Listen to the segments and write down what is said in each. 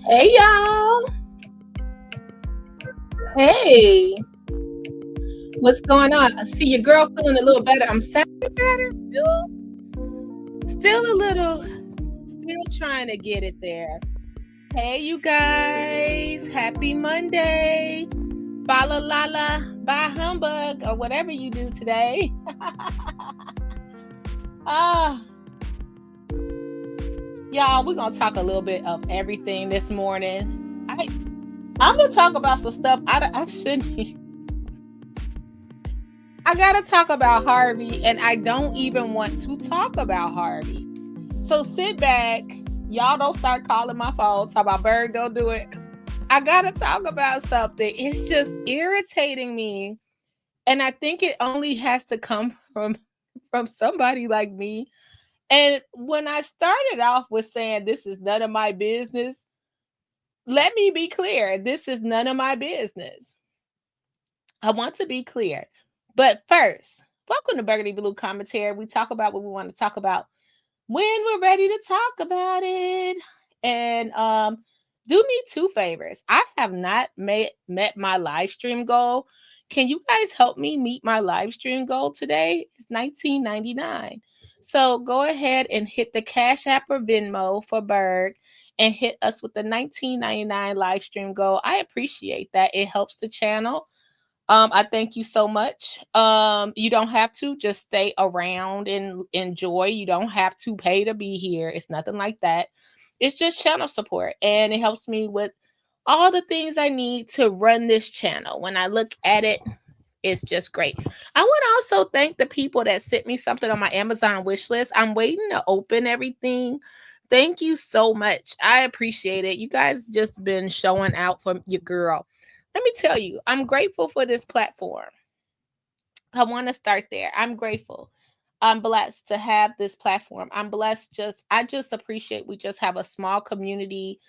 Hey y'all. Hey. What's going on? I see your girl feeling a little better. I'm sounding better. Still a little, still trying to get it there. Hey you guys. Happy Monday. Bala lala, bye humbug, or whatever you do today. Y'all, we're gonna talk a little bit of everything this morning. I'm gonna talk about some stuff I shouldn't. I gotta talk about Harvey, and I don't even want to talk about Harvey. So sit back, y'all don't start calling my phone. Talk about Burg, don't do it. I gotta talk about something. It's just irritating me, and I think it only has to come from somebody like me. And when I started off with saying this is none of my business, let me be clear. This is none of my business. I want to be clear. But first, welcome to Burgundy Blue Commentary. We talk about what we want to talk about when we're ready to talk about it. And do me two favors. I have not met my live stream goal. Can you guys help me meet my live stream goal today? It's $19.99. So go ahead and hit the Cash App or Venmo for Burg and hit us with the $19.99 live stream goal. I appreciate that. It helps the channel. I thank you so much. You don't have to just stay around and enjoy. You don't have to pay to be here. It's nothing like that. It's just channel support, and it helps me with all the things I need to run this channel. When I look at it, it's just great. I want to also thank the people that sent me something on my Amazon wish list. I'm waiting to open everything. Thank you so much. I appreciate it. You guys just been showing out for your girl. Let me tell you, I'm grateful for this platform. I want to start there. I'm grateful. I'm blessed to have this platform. I'm blessed. I just appreciate we just have a small community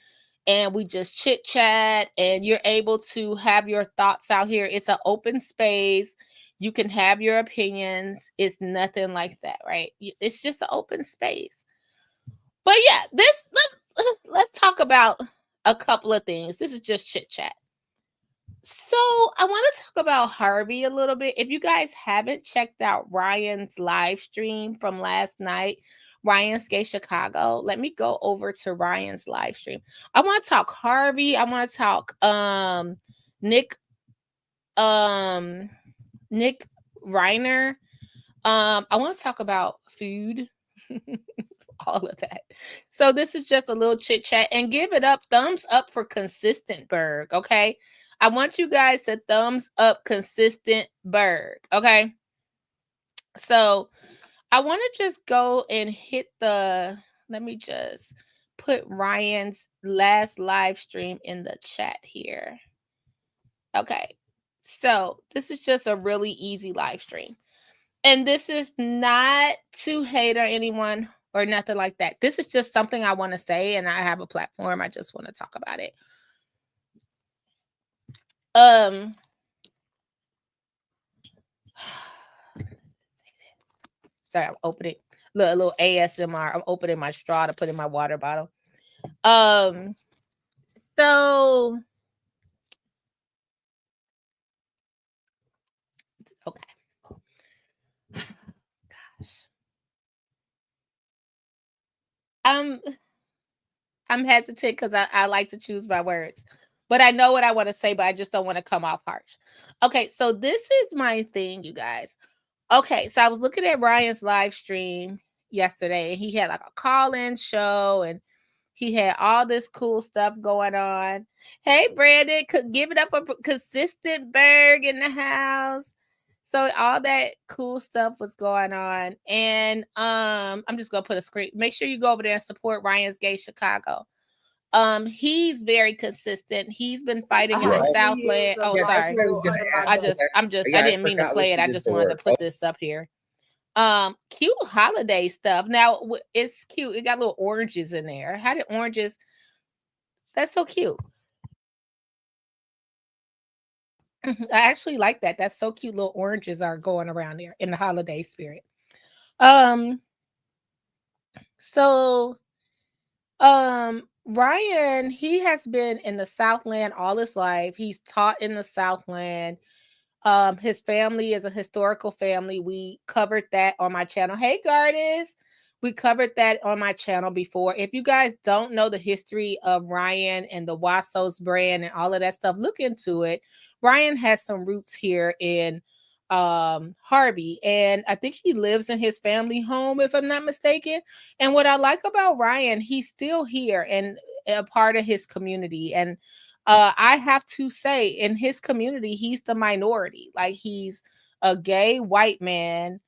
and we just chit chat and you're able to have your thoughts out here. It's an open space. You can have your opinions. It's nothing like that, right? It's just an open space. But yeah, let's talk about a couple of things. This is just chit chat. So I want to talk about Harvey a little bit. If you guys haven't checked out Ryan's live stream from last night, Ryan's Gay Chicago, let me go over to Ryan's live stream. I want to talk Harvey. I want to talk Nick Reiner. I want to talk about food. All of that. So this is just a little chit chat, and give it up, thumbs up for consistent Burg, okay? I want you guys to thumbs up consistent Burg, okay? So I want to just go and hit let me just put Ryan's last live stream in the chat here. Okay. So this is just a really easy live stream. And this is not to hate or anyone or nothing like that. This is just something I want to say, and I have a platform. I just want to talk about it. Sorry, I'm opening a little ASMR. I'm opening my straw to put in my water bottle. So okay. Gosh. I'm hesitant because I like to choose my words. But I know what I want to say, but I just don't want to come off harsh. Okay, so this is my thing, you guys. Okay, so I was looking at Ryan's live stream yesterday, and he had like a call-in show, and he had all this cool stuff going on. Hey, Brandon, could give it up for consistent Burg in the house. So all that cool stuff was going on, and I'm just gonna put a screen. Make sure you go over there and support Ryan's Gay Chicago. He's very consistent. He's been fighting in the Southland. Oh, sorry. I didn't mean to play it. I just wanted to put this up here. Cute holiday stuff. Now it's cute. It got little oranges in there. How did oranges? That's so cute. I actually like that. That's so cute. Little oranges are going around there in the holiday spirit. So Ryan, he has been in the Southland all his life. He's taught in the Southland. His family is a historical family. We covered that on my channel. Hey, Gardis. We covered that on my channel before. If you guys don't know the history of Ryan and the Wassos brand and all of that stuff, look into it. Ryan has some roots here in Harvey, and I think he lives in his family home, if I'm not mistaken. And what I like about Ryan, he's still here and a part of his community. And I have to say, in his community, he's the minority. Like, he's a gay white man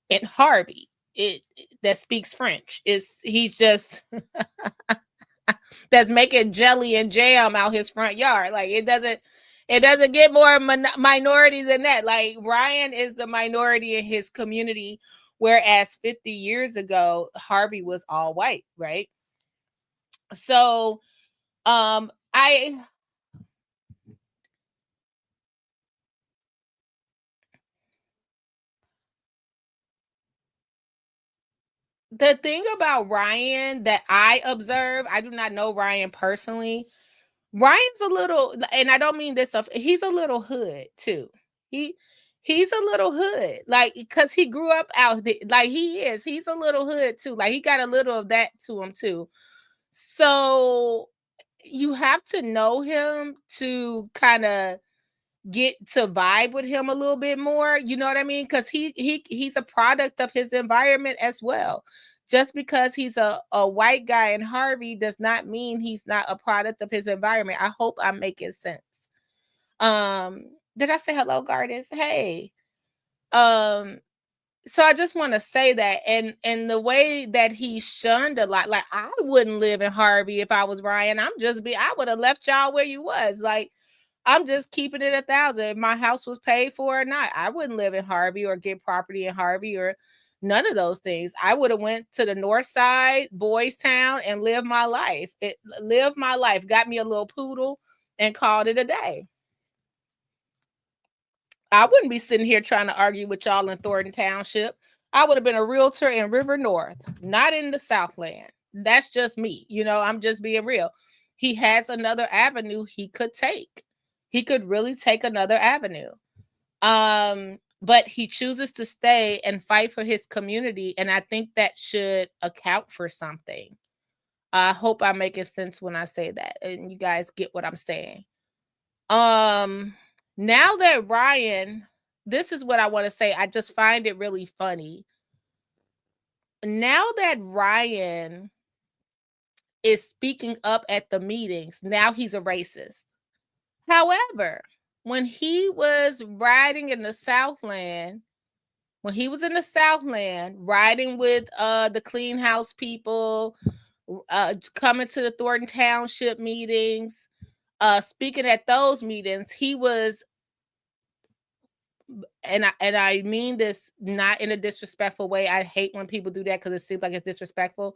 in Harvey. That speaks French. He's just that's making jelly and jam out his front yard. Like, it doesn't get more minority than that. Like, Ryan is the minority in his community, whereas 50 years ago Harvey was all white, right? So I the thing about Ryan that I observe, I do not know Ryan personally. Ryan's a little, and I don't mean this stuff, he's a little hood too. He he's a little hood, like, because he grew up out there, like, he's a little hood too. Like, he got a little of that to him too. So you have to know him to kind of get to vibe with him a little bit more, you know what I mean? Because he's a product of his environment as well. Just because he's a white guy in Harvey does not mean he's not a product of his environment. I hope I'm making sense. um did I say hello, Gardens? Hey. um so I just want to say that, and the way that he shunned a lot, like, I wouldn't live in Harvey if I was Ryan. I would have left y'all where you was. Like, I'm just keeping it 1,000. If my house was paid for or not, I wouldn't live in Harvey or get property in Harvey or none of those things. I would have went to the north side, Boys Town, and lived my life. Got me a little poodle and called it a day. I wouldn't be sitting here trying to argue with y'all in Thornton Township. I would have been a realtor in River North, not in the Southland. That's just me. I'm just being real. He has another avenue he could take. He could really take another avenue. But he chooses to stay and fight for his community, and I think that should account for something. I hope I'm making sense when I say that, and you guys get what I'm saying. Um, Now that Ryan, this is what I want to say. I just find it really funny. Now that Ryan is speaking up at the meetings, now he's a racist. However, when he was riding in the Southland, riding with the clean house people, coming to the Thornton Township meetings, speaking at those meetings, he was, and I mean this not in a disrespectful way. I hate when people do that because it seems like it's disrespectful.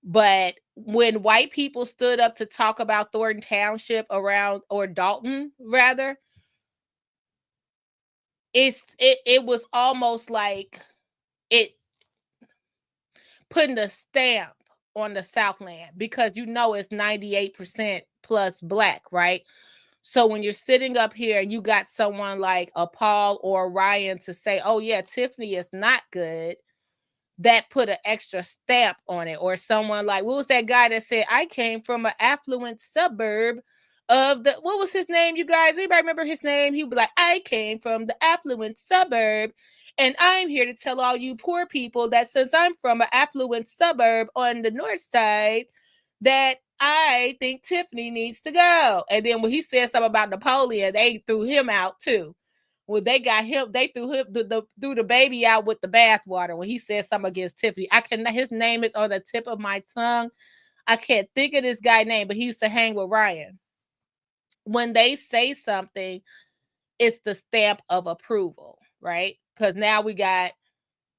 But when white people stood up to talk about Thornton Township or Dalton rather, it was almost like it putting a stamp on the Southland, because it's 98% plus black, right? So when you're sitting up here and you got someone like a Paul or Ryan to say, oh yeah, Tiffany is not good, that put an extra stamp on it. Or someone like, what was that guy that said, I came from an affluent suburb of what was his name, you guys? Anybody remember his name? He'd be like, I came from the affluent suburb, and I'm here to tell all you poor people that since I'm from an affluent suburb on the north side, that I think Tiffany needs to go. And then when he said something about Napoleon, they threw him out too. Well, they threw the baby out with the bathwater when he said something against Tiffany. His name is on the tip of my tongue. I can't think of this guy's name, but he used to hang with Ryan. When they say something, it's the stamp of approval, right? Because now we got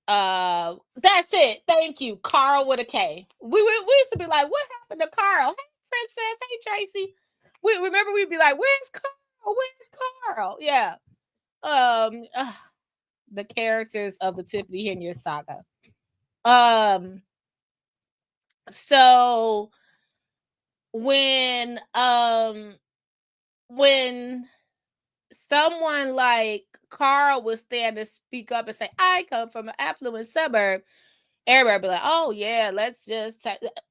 that's it. Thank you. Carl with a K. We used to be like, what happened to Carl? Hey, Princess. Hey, Tracy. We remember we'd be like, where's Carl? Where's Carl? Yeah. The characters of the Tiffany Henry saga. So when someone like Carl would stand and speak up and say, I come from an affluent suburb, everybody be like, oh yeah, let's just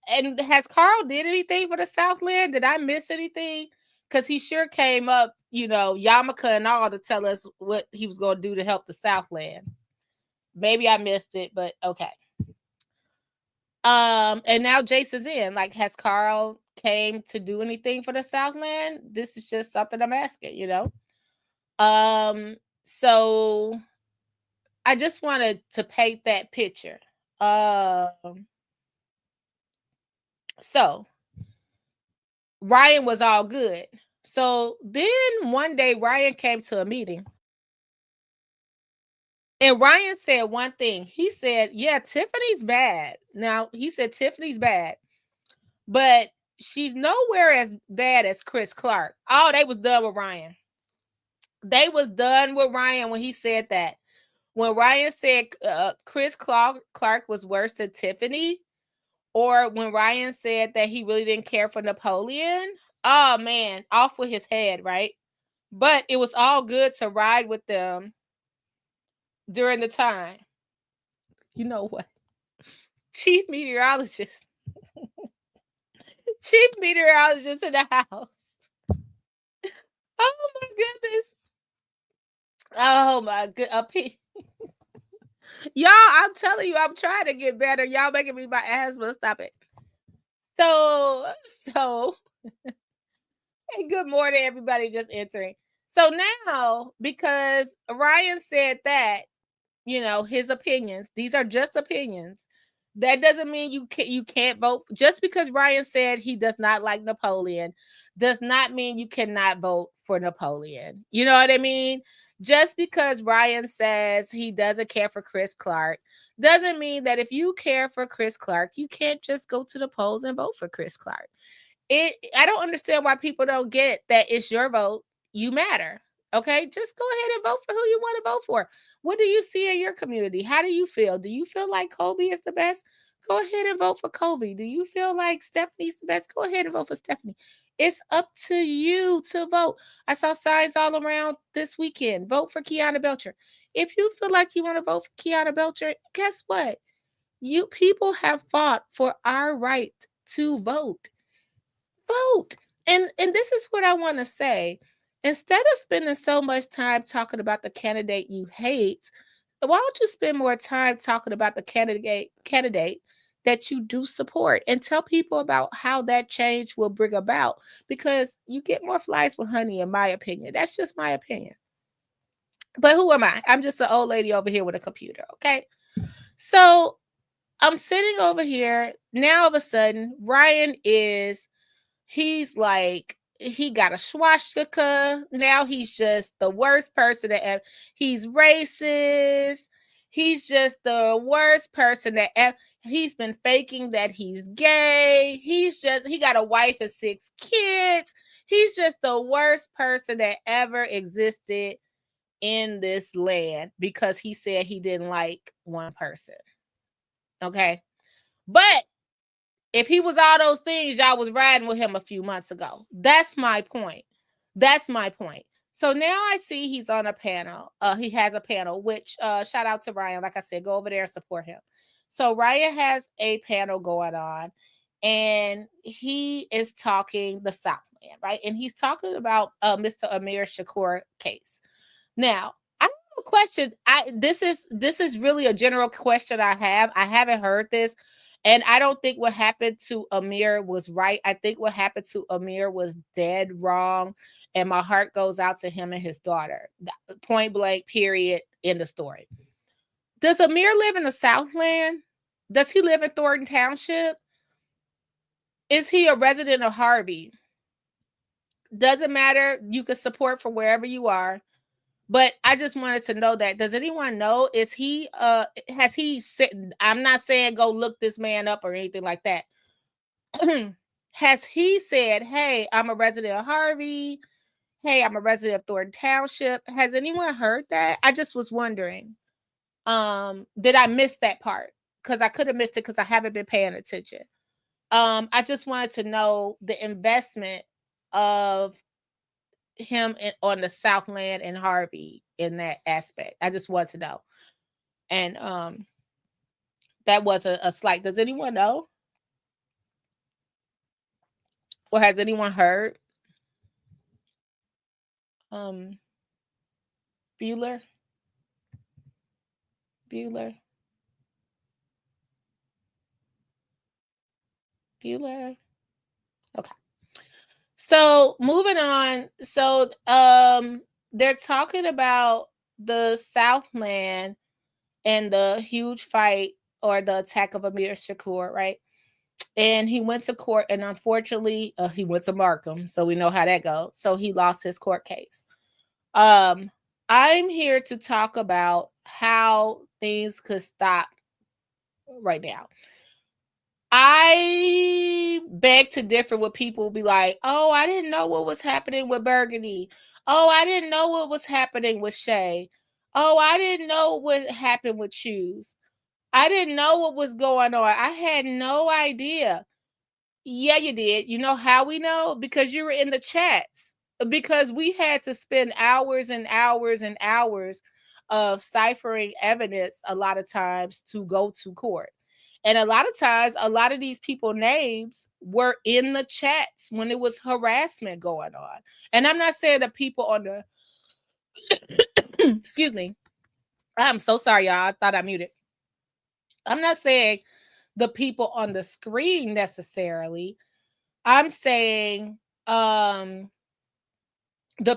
and has Carl did anything for the Southland? Did I miss anything? Because he sure came up, yarmulke and all, to tell us what he was going to do to help the Southland. Maybe I missed it, but okay. And now Jason's in. Like, has Carl came to do anything for the Southland? This is just something I'm asking, So I just wanted to paint that picture. So Ryan was all good. So then one day Ryan came to a meeting. And Ryan said one thing. He said, yeah, Tiffany's bad. Now, he said Tiffany's bad, but she's nowhere as bad as Chris Clark. Oh, they was done with Ryan. They was done with Ryan when he said that. When Ryan said Chris Clark was worse than Tiffany, or when Ryan said that he really didn't care for Napoleon, oh man, off with his head, right? But it was all good to ride with them during the time. You know what? Chief meteorologist. Chief meteorologist in the house. Oh my goodness. Oh my good. Y'all, I'm telling you, I'm trying to get better. Y'all making me my asthma. Stop it. So hey, good morning, everybody just entering. So now, because Ryan said that, his opinions, these are just opinions. That doesn't mean you can't vote. Just because Ryan said he does not like Napoleon does not mean you cannot vote for Napoleon. You know what I mean? Just because Ryan says he doesn't care for Chris Clark doesn't mean that if you care for Chris Clark, you can't just go to the polls and vote for Chris Clark. I don't understand why people don't get that it's your vote. You matter. Okay, just go ahead and vote for who you want to vote for. What do you see in your community? How do you feel? Do you feel like Kobe is the best? Go ahead and vote for Kobe. Do you feel like Stephanie's the best? Go ahead and vote for Stephanie. It's up to you to vote. I saw signs all around this weekend. Vote for Kiana Belcher. If you feel like you want to vote for Kiana Belcher, guess what? You people have fought for our right to vote. Vote. And this is what I want to say. Instead of spending so much time talking about the candidate you hate, why don't you spend more time talking about the candidate that you do support, and tell people about how that change will bring about, because you get more flies with honey, in my opinion. That's just my opinion. But who am I? I'm just an old lady over here with a computer, okay? So I'm sitting over here. Now, all of a sudden, Ryan he's like, he got a swastika. Now he's just the worst person that ever. He's racist. He's just the worst person that ever. He's been faking that he's gay. He got a wife and 6 kids. He's just the worst person that ever existed in this land, because he said he didn't like one person. Okay. But if he was all those things, y'all was riding with him a few months ago. That's my point. So now I see he's on a panel. He has a panel, which shout out to Ryan. Like I said, go over there and support him. So Ryan has a panel going on, and he is talking the Southland, right? And he's talking about Mr. Amir Shakur case. Now, I have a question. This is really a general question I have. I haven't heard this. And I don't think what happened to Amir was right. I think what happened to Amir was dead wrong. And my heart goes out to him and his daughter. Point blank, period, end of story. Does Amir live in the Southland? Does he live in Thornton Township? Is he a resident of Harvey? Doesn't matter. You can support from wherever you are. But I just wanted to know that. Does anyone know? Has he I'm not saying go look this man up or anything like that. Has he said, hey, I'm a resident of Harvey. Hey, I'm a resident of Thornton Township. Has anyone heard that? I just was wondering. Did I miss that part? Because I could have missed it because I haven't been paying attention. I just wanted to know the investment of him on the Southland and Harvey in that aspect. I just want to know. And that was a slight. Does anyone know? Or has anyone heard? Bueller? Bueller? Bueller? Okay. So moving on. So they're talking about the Southland and the huge fight or the attack of Amir Shakur, right? And he went to court, and unfortunately, he went to Markham, so we know how that goes. So he lost his court case. I'm here to talk about how things could stop right now. I beg to differ with people be like, oh, I didn't know what was happening with Burgundy. Oh, I didn't know what was happening with Shay. Oh, I didn't know what happened with Choose. I didn't know what was going on. I had no idea. Yeah, you did. You know how we know? Because you were in the chats. Because we had to spend hours and hours and hours of ciphering evidence a lot of times to go to court. And a lot of times, a lot of these people names were in the chats when it was harassment going on. And I'm not saying the people on the excuse me. I'm so sorry, y'all. I thought I muted. I'm not saying the people on the screen necessarily. I'm saying the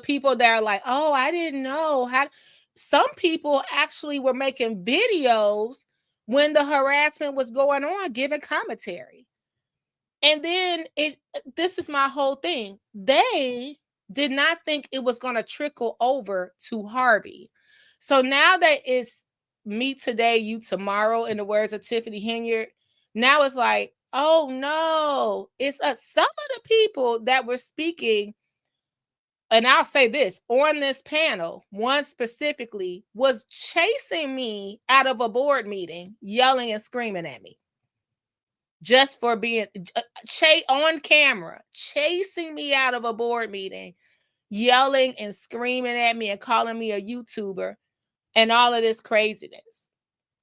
people that are like, oh, I didn't know how. Some people actually were making videos when the harassment was going on, giving commentary. And then this is my whole thing. They did not think it was going to trickle over to Harvey. So now that it's me today, you tomorrow, in the words of Tiffany Henyard, now it's like, oh no, it's some of the people that were speaking. And I'll say this on this panel, one specifically was chasing me out of a board meeting, yelling and screaming at me just for being on camera, chasing me out of a board meeting, yelling and screaming at me and calling me a YouTuber and all of this craziness,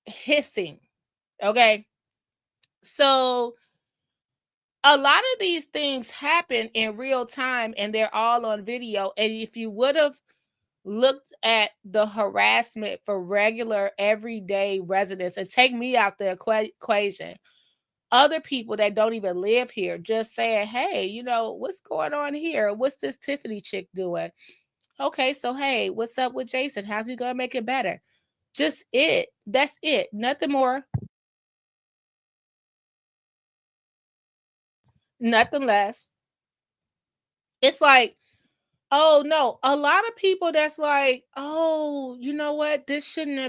hissing. Okay. So a lot of these things happen in real time and they're all on video. And if you would have looked at the harassment for regular everyday residents and take me out the equation, other people that don't even live here just saying, hey, you know, what's going on here? What's this Tiffany chick doing? Okay, so hey, what's up with Jason? How's he gonna make it better? Just it. That's it. Nothing more. Nothing less. It's like, oh no, a lot of people that's like, oh, you know what? This shouldn't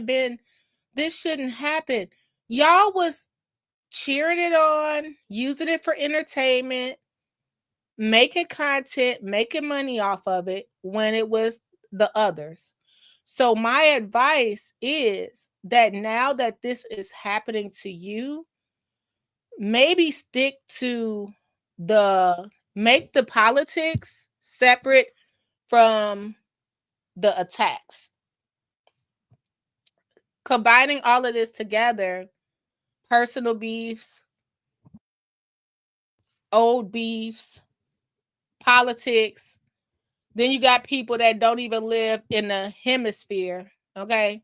happen. Y'all was cheering it on, using it for entertainment, making content, making money off of it when it was the others. So my advice is that now that this is happening to you, maybe stick to make the politics separate from the attacks. Combining all of this together, personal beefs, old beefs, politics. Then you got people that don't even live in the hemisphere, okay?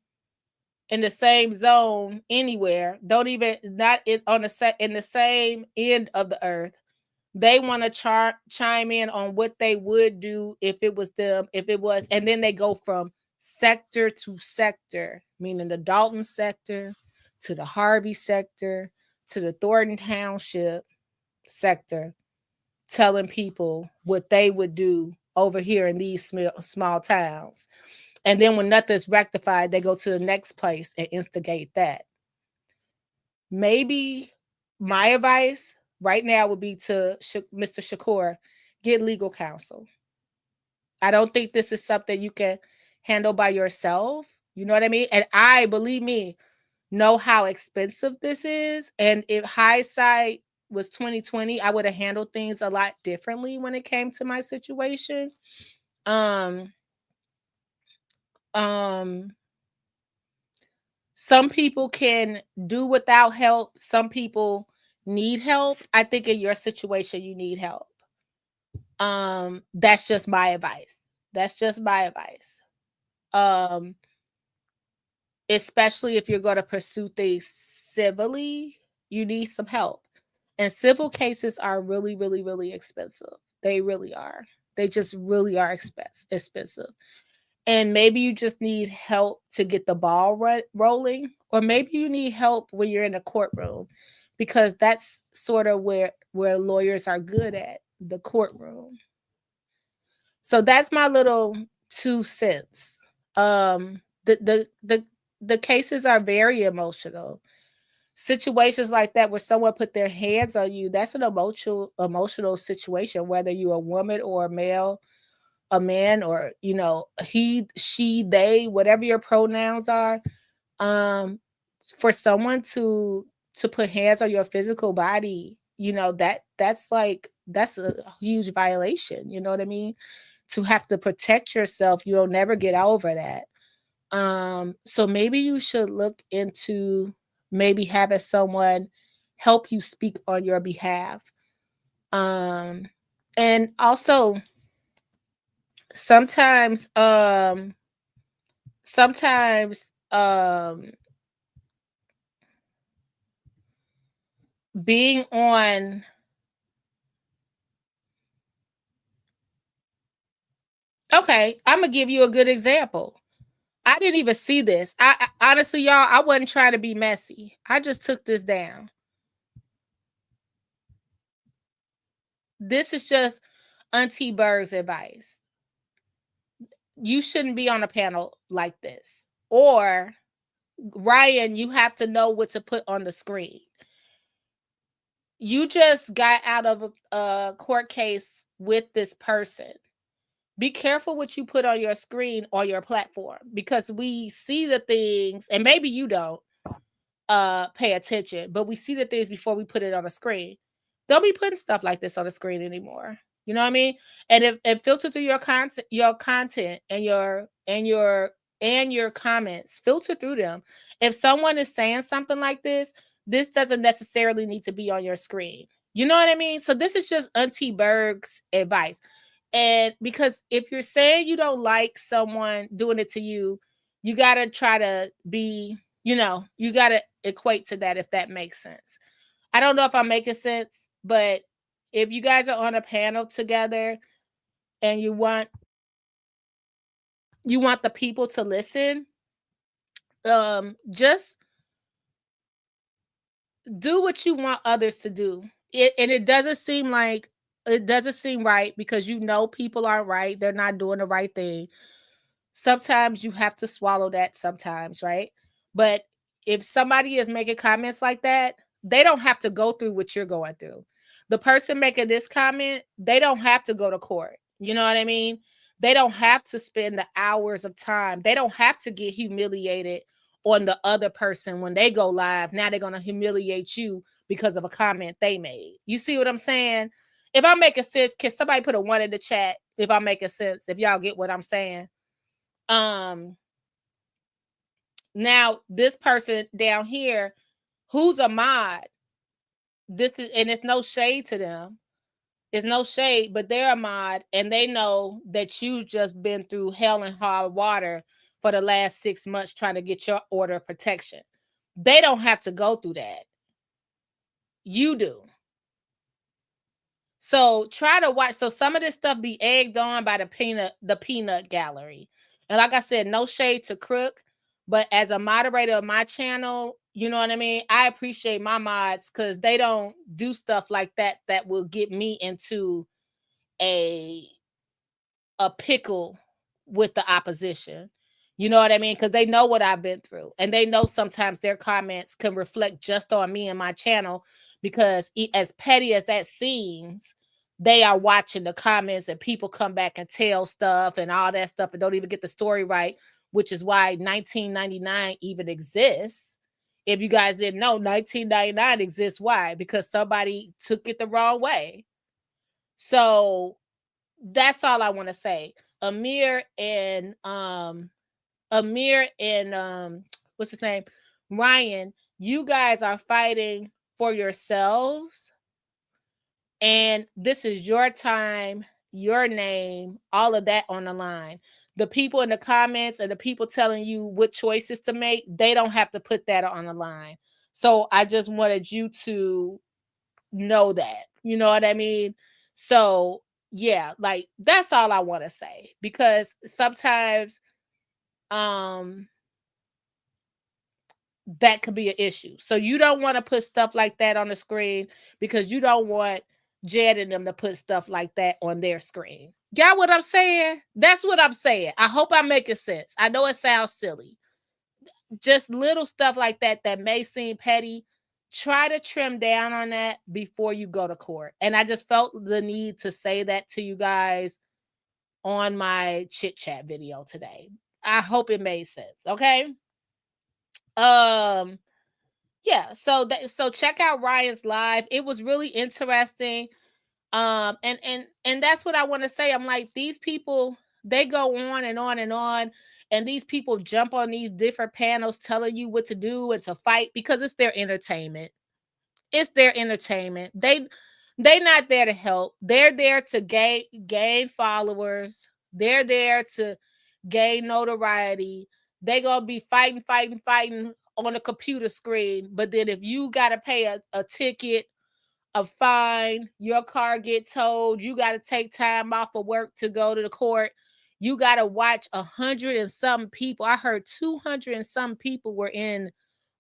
In the same zone anywhere, don't even not in on the in the same end of the earth. They want to chime in on what they would do if it was them, if it was, and then they go from sector to sector, meaning the Dalton sector to the Harvey sector to the Thornton Township sector, telling people what they would do over here in these small towns. And then when nothing's rectified, they go to the next place and instigate that. Maybe my advice right now would be to Mr. Shakur, get legal counsel. I don't think this is something you can handle by yourself. You know what I mean? And I, believe me, know how expensive this is. And if hindsight was 2020, I would have handled things a lot differently when it came to my situation. Um, um, some people can do without help. Some people need help. I think in your situation, you need help. That's just my advice. That's just my advice. Um, especially if you're going to pursue things civilly, you need some help. And civil cases are really, really, really expensive. They really are. They just really are expensive. And maybe you just need help to get the ball rolling, or maybe you need help when you're in a courtroom, because that's sort of where lawyers are good at, the courtroom. So that's my little 2 cents. The cases are very emotional. Situations like that where someone put their hands on you, that's an emotional situation, whether you're a woman or a male, a man, or he, she, they, whatever your pronouns are. For someone to put hands on your physical body, that's a huge violation. You know what I mean? To have to protect yourself, you'll never get over that. So maybe you should look into maybe having someone help you speak on your behalf. And also sometimes sometimes being on okay, I'm gonna give you a good example. I didn't even see this. I honestly, y'all, I wasn't trying to be messy. I just took this down. This is just Auntie Burg's advice. You shouldn't be on a panel like this. Or, Ryan, you have to know what to put on the screen. You just got out of a court case with this person. Be careful what you put on your screen or your platform, because we see the things, and maybe you don't pay attention, but we see the things before we put it on the screen. Don't be putting stuff like this on the screen anymore. You know what I mean? And if filter through your content and your comments, filter through them. If someone is saying something like this doesn't necessarily need to be on your screen. You know what I mean? So this is just Auntie Burg's advice. And because if you're saying you don't like someone doing it to you, you got to try to be, you got to equate to that, if that makes sense. I don't know if I'm making sense, but if you guys are on a panel together and you want the people to listen, just do what you want others to do. It doesn't seem right, because people aren't right. They're not doing the right thing. Sometimes you have to swallow that sometimes, right? But if somebody is making comments like that, they don't have to go through what you're going through. The person making this comment, they don't have to go to court. You know what I mean? They don't have to spend the hours of time. They don't have to get humiliated on the other person when they go live. Now they're going to humiliate you because of a comment they made. You see what I'm saying? If I'm making sense, can somebody put a 1 in the chat if I'm making sense, if y'all get what I'm saying? Now this person down here who's a mod, and it's no shade to them. It's no shade, but they're a mod, and they know that you've just been through hell and hard water for the last 6 months trying to get your order of protection. They don't have to go through that. You do. So try to watch. So some of this stuff be egged on by the peanut gallery. And like I said, no shade to Crook, but as a moderator of my channel, you know what I mean? I appreciate my mods because they don't do stuff like that will get me into a pickle with the opposition. You know what I mean? Because they know what I've been through. And they know sometimes their comments can reflect just on me and my channel, because as petty as that seems, they are watching the comments, and people come back and tell stuff and all that stuff and don't even get the story right, which is why 1999 even exists. If you guys didn't know, 1999 exists. Why? Because somebody took it the wrong way. So that's all I want to say. Amir and what's his name? Ryan, you guys are fighting for yourselves. And this is your time, your name, all of that on the line. The people in the comments and the people telling you what choices to make, they don't have to put that on the line. So I just wanted you to know that. You know what I mean? So yeah, like that's all I want to say, because sometimes that could be an issue. So you don't want to put stuff like that on the screen, because you don't want Jed and them to put stuff like that on their screen. Got what I'm saying? That's what I'm saying. I hope I'm making sense. I know it sounds silly. Just little stuff like that that may seem petty. Try to trim down on that before you go to court. And I just felt the need to say that to you guys on my chit chat video today. I hope it made sense. Okay. Yeah, so check out Ryan's live. It was really interesting. And that's what I want to say. I'm like, these people, they go on and on and on, and these people jump on these different panels telling you what to do and to fight, because it's their entertainment. It's their entertainment. They not there to help. They're there to gain followers. They're there to gain notoriety. They gonna be fighting on a computer screen. But then if you gotta pay a ticket, a fine, your car get towed, you gotta take time off of work to go to the court. You gotta watch 100 and some people. I heard 200 and some people were in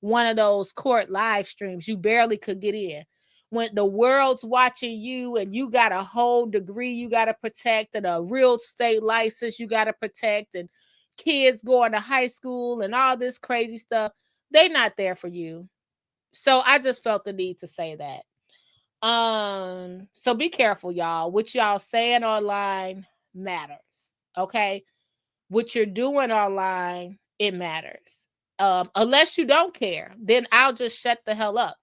one of those court live streams. You barely could get in. When the world's watching you and you got a whole degree you got to protect, and a real estate license you got to protect, and kids going to high school and all this crazy stuff, they not there for you. So I just felt the need to say that. So be careful, y'all. What y'all saying online matters. Okay. What you're doing online, it matters. Unless you don't care, then I'll just shut the hell up.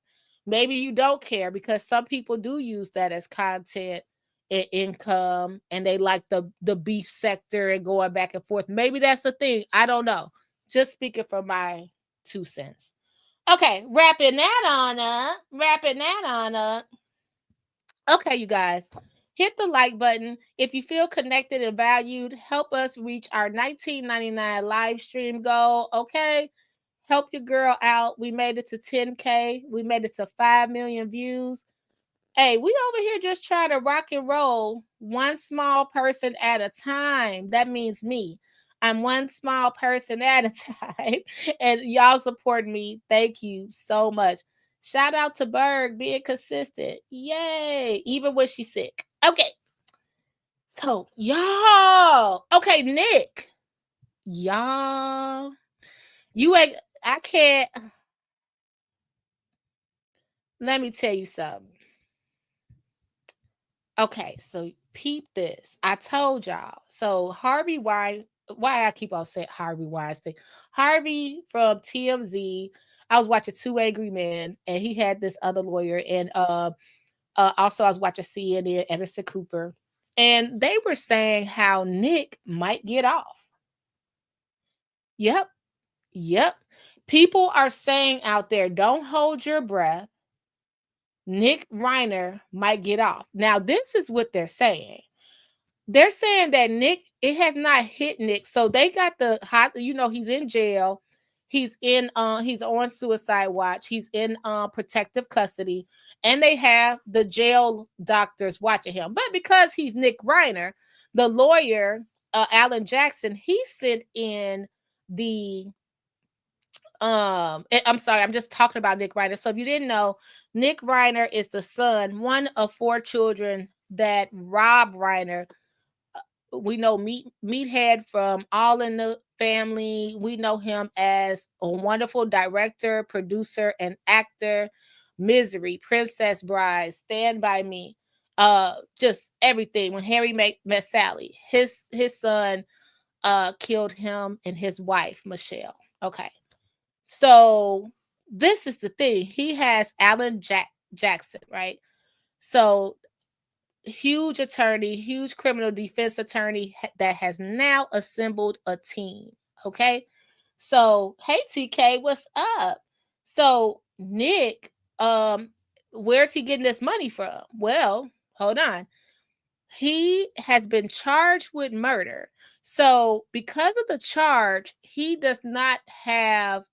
Maybe you don't care, because some people do use that as content and income, and they like the beef sector and going back and forth. Maybe that's the thing. I don't know. Just speaking from my 2 cents. Okay, wrapping that on up. Okay, you guys, hit the like button. If you feel connected and valued, help us reach our $19.99 live stream goal. Okay, help your girl out. We made it to 10K. We made it to 5 million views. Hey, we over here just trying to rock and roll, one small person at a time. That means me. I'm one small person at a time, and y'all support me. Thank you so much. Shout out to Burg being consistent. Yay. Even when she's sick. Okay. So, y'all. Okay, Nick. Y'all. You ain't, I can't. Let me tell you something. Okay, so peep this. I told y'all. So Harvey why I keep on saying Harvey Weinstein. Harvey from TMZ. I was watching Two Angry Men, and he had this other lawyer, and also I was watching CNN, Anderson Cooper, and they were saying how Nick might get off. Yep. People are saying out there, don't hold your breath. Nick Reiner might get off. Now, this is what they're saying. They're saying that Nick, it has not hit Nick. So they got the hot, he's in jail. He's on suicide watch. He's in protective custody. And they have the jail doctors watching him. But because he's Nick Reiner, the lawyer, Alan Jackson, he sent in the I'm sorry, I'm just talking about Nick Reiner. So if you didn't know, Nick Reiner is the son, one of 4 children that Rob Reiner, we know Meathead from All in the Family. We know him as a wonderful director, producer, and actor. Misery, Princess Bride, Stand By Me, just everything. When Harry met Sally, his son killed him and his wife, Michelle. Okay. So this is the thing. He has Alan Jackson, right? So huge attorney, huge criminal defense attorney that has now assembled a team. Okay. So, hey TK, what's up? So, Nick, where's he getting this money from? Well, hold on. He has been charged with murder. So, because of the charge, he does not have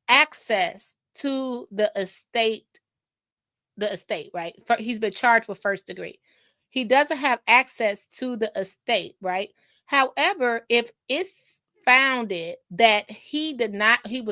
access to the estate, right? He's been charged with first degree. He doesn't have access to the estate, right? However, if it's founded that he did not, he's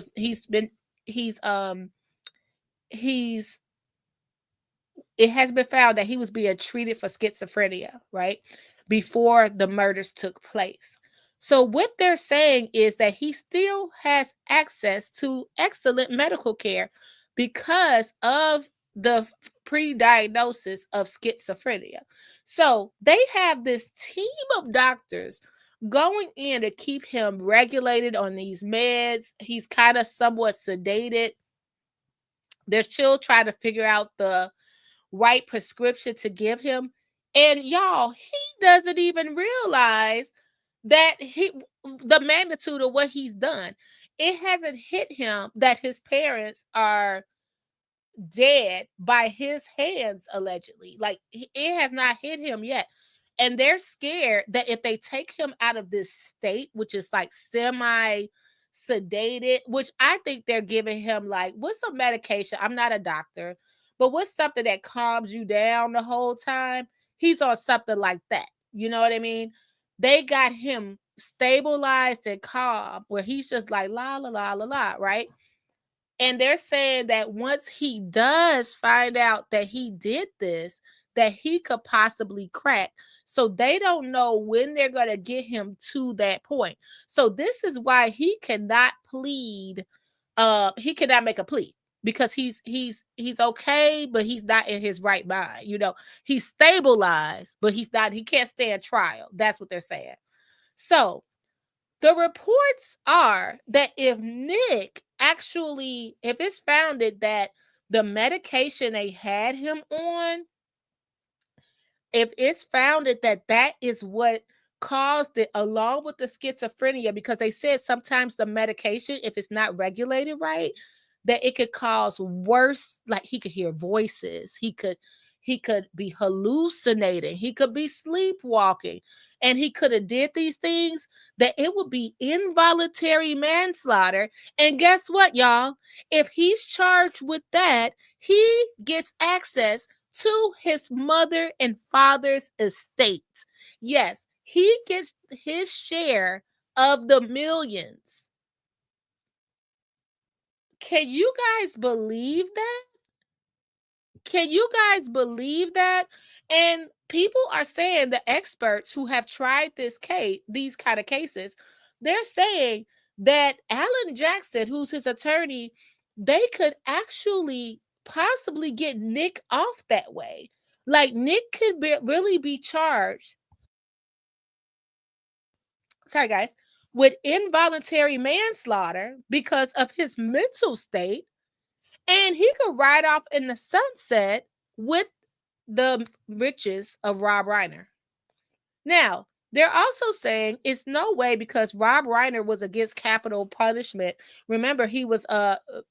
it has been found that he was being treated for schizophrenia, right? Before the murders took place. So what they're saying is that he still has access to excellent medical care because of the pre-diagnosis of schizophrenia. So they have this team of doctors going in to keep him regulated on these meds. He's kind of somewhat sedated. They're still trying to figure out the right prescription to give him. And y'all, he doesn't even realize that the magnitude of what he's done. It hasn't hit him that his parents are dead by his hands, allegedly. Like, it has not hit him yet. And they're scared that if they take him out of this state, which is like semi sedated, which I think they're giving him, like, what's some medication? I'm not a doctor, but what's something that calms you down the whole time? He's on something like that. You know what I mean? They got him stabilized and calm where he's just like la la la la la, right? And they're saying that once he does find out that he did this, that he could possibly crack. So they don't know when they're going to get him to that point. So this is why he cannot plead. He cannot make a plea because he's okay, but he's not in his right mind. You know, he's stabilized, but he's not. He can't stand trial. That's what they're saying. So the reports are that if it's founded that the medication they had him on, if it's founded that that is what caused it, along with the schizophrenia, because they said sometimes the medication, if it's not regulated right, that it could cause worse, like he could hear voices, he could be hallucinating, he could be sleepwalking, and he could have did these things, that it would be involuntary manslaughter. And guess what, y'all? If he's charged with that, he gets access to his mother and father's estate. Yes, he gets his share of the millions. Can you guys believe that? Can you guys believe that? And people are saying, the experts who have tried these kind of cases, they're saying that Alan Jackson, who's his attorney, they could actually possibly get Nick off that way. Like, Nick could really be charged, sorry guys, with involuntary manslaughter because of his mental state, and he could ride off in the sunset with the riches of Rob Reiner. Now, they're also saying it's no way, because Rob Reiner was against capital punishment. Remember, he was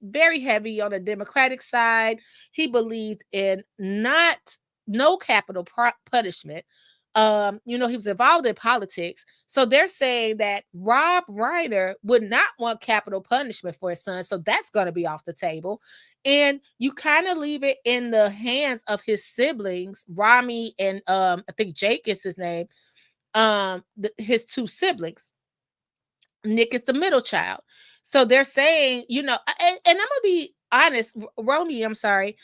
very heavy on the Democratic side. He believed in no capital punishment. He was involved in politics. So they're saying that Rob Reiner would not want capital punishment for his son. So that's going to be off the table. And you kind of leave it in the hands of his siblings, Remy and I think Jake is his name, his two siblings. Nick is the middle child. So they're saying, and I'm going to be honest, Romy, I'm sorry.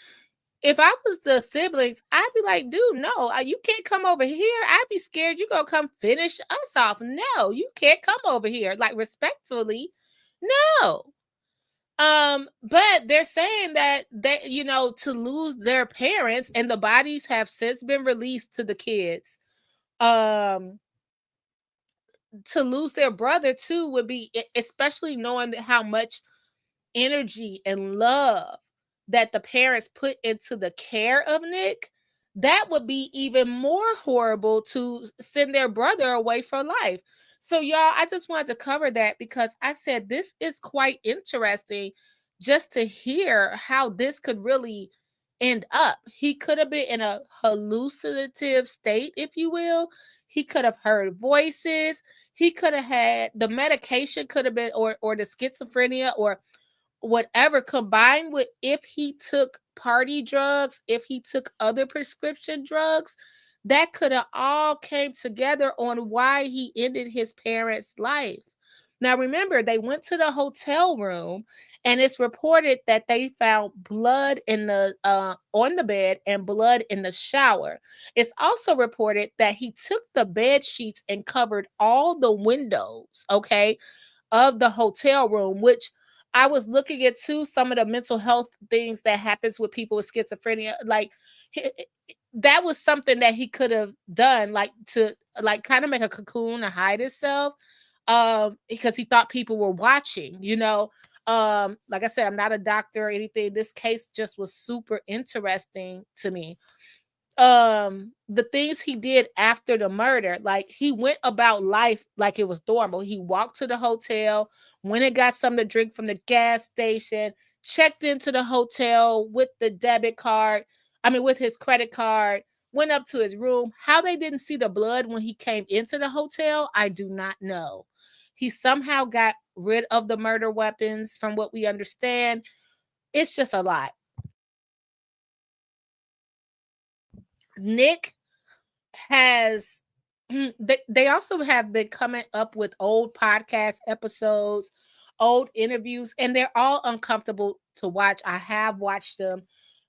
If I was the siblings, I'd be like, dude, no, you can't come over here. I'd be scared you're going to come finish us off. No, you can't come over here. Like, respectfully, no. But they're saying that to lose their parents, and the bodies have since been released to the kids. To lose their brother too would be, especially knowing how much energy and love that the parents put into the care of Nick, that would be even more horrible to send their brother away for life. So, y'all, I just wanted to cover that because I said this is quite interesting just to hear how this could really end up. He could have been in a hallucinative state, if you will. He could have heard voices. He could have had the medication, could have been, or the schizophrenia, or whatever, combined with if he took party drugs, if he took other prescription drugs, that could have all came together on why he ended his parents' life. Now remember, they went to the hotel room, and it's reported that they found blood in the on the bed and blood in the shower. It's also reported that he took the bed sheets and covered all the windows, okay, of the hotel room, which I was looking at too, some of the mental health things that happens with people with schizophrenia. Like that was something that he could have done, like to like kind of make a cocoon to hide himself, because he thought people were watching, you know. Like I said, I'm not a doctor or anything. This case just was super interesting to me. The things he did after the murder, like he went about life like it was normal. He walked to the hotel, went and got something to drink from the gas station, checked into the hotel with the debit card, with his credit card, went up to his room. How they didn't see the blood when he came into the hotel, I do not know. He somehow got rid of the murder weapons from what we understand. It's just a lot. Nick has they also have been coming up with old podcast episodes, old interviews, and they're all uncomfortable to watch. I have watched them,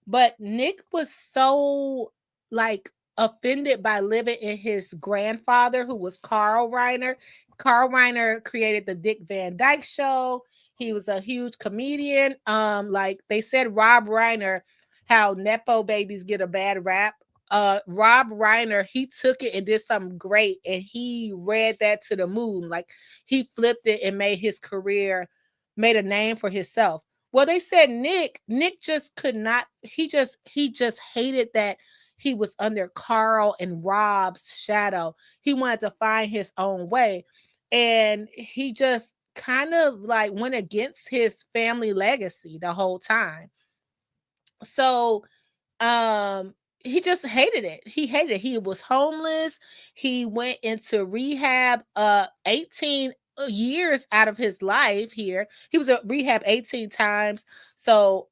but Nick was so like offended by living in his grandfather, who was Carl Reiner. Carl Reiner created the Dick Van Dyke Show. He was a huge comedian. Like they said, Rob Reiner, how nepo babies get a bad rap. Rob Reiner, he took it and did something great, and he read that to the moon. Like he flipped it and made his career, made a name for himself. Well, they said Nick just could not. He just hated that he was under Carl and Rob's shadow. He wanted to find his own way, and he just kind of like went against his family legacy the whole time. So he just hated it. He hated it. He was homeless. He went into rehab 18 years out of his life here. He was at rehab 18 times. So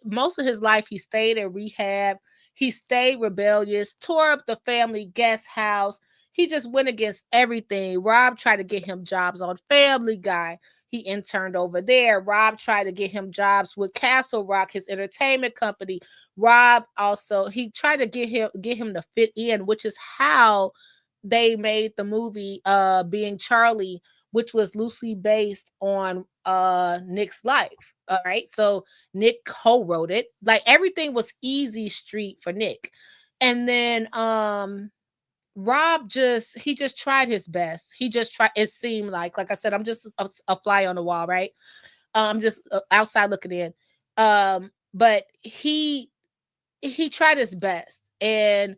most of his life he stayed in rehab. He stayed rebellious, tore up the family guest house. He just went against everything. Rob tried to get him jobs on Family Guy. He interned over there. Rob tried to get him jobs with Castle Rock, his entertainment company. Rob also, he tried to get him to fit in, which is how they made the movie Being Charlie, which was loosely based on Nick's life. All right. So Nick co-wrote it. Like everything was easy street for Nick. And then Rob just tried his best. He just tried. It seemed like I said, I'm just a fly on the wall, right? I'm just outside looking in. But he tried his best, and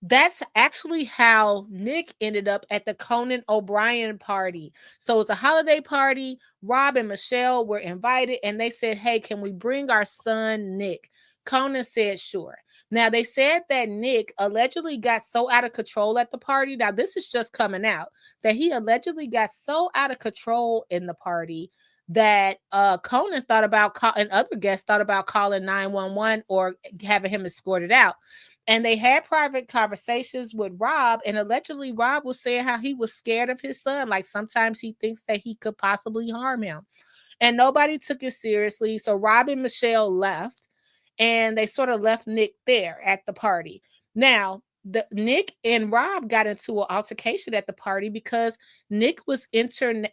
that's actually how Nick ended up at the Conan O'Brien party. So it's a holiday party. Rob and Michelle were invited, and they said, "Hey, can we bring our son Nick?" Conan said, "Sure." Now, they said that Nick allegedly got so out of control at the party. Now, this is just coming out that he allegedly got so out of control in the party that Conan thought about and other guests thought about calling 911 or having him escorted out. And they had private conversations with Rob, and allegedly Rob was saying how he was scared of his son. Like sometimes he thinks that he could possibly harm him. And nobody took it seriously. So Rob and Michelle left, and they sort of left Nick there at the party. Now, Nick and Rob got into an altercation at the party because Nick was interrupting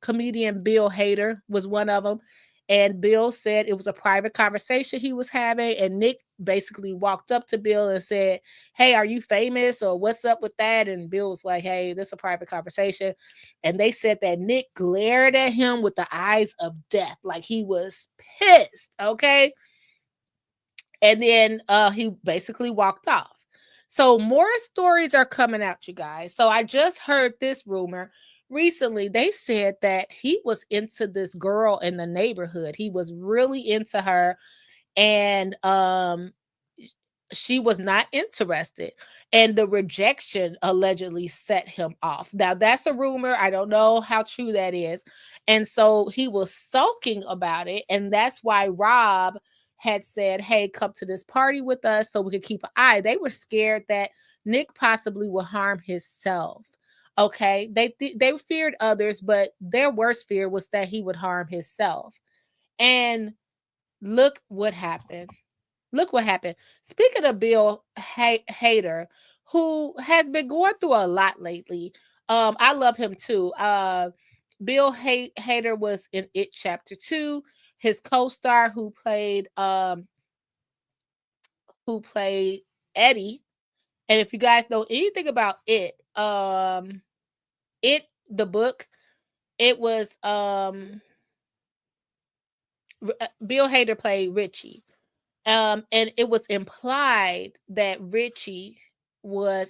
comedian Bill Hader was one of them. And Bill said it was a private conversation he was having. And Nick basically walked up to Bill and said, "Hey, are you famous, or what's up with that?" And Bill was like, "Hey, this is a private conversation." And they said that Nick glared at him with the eyes of death, like he was pissed. Okay. And then he basically walked off. So more stories are coming out, you guys. So I just heard this rumor recently. They said that he was into this girl in the neighborhood. He was really into her, and she was not interested, and the rejection allegedly set him off. Now that's a rumor. I don't know how true that is. And so he was sulking about it, and that's why Rob had said, "Hey, come to this party with us so we could keep an eye." They were scared that Nick possibly would harm himself. Okay, they feared others, but their worst fear was that he would harm himself. And look what happened. Look what happened. Speaking of Bill Hader, who has been going through a lot lately. I love him too. Bill Hader was in It Chapter 2. His co-star who played Eddie. And if you guys know anything about the book, it was Bill Hader played Richie. And it was implied that Richie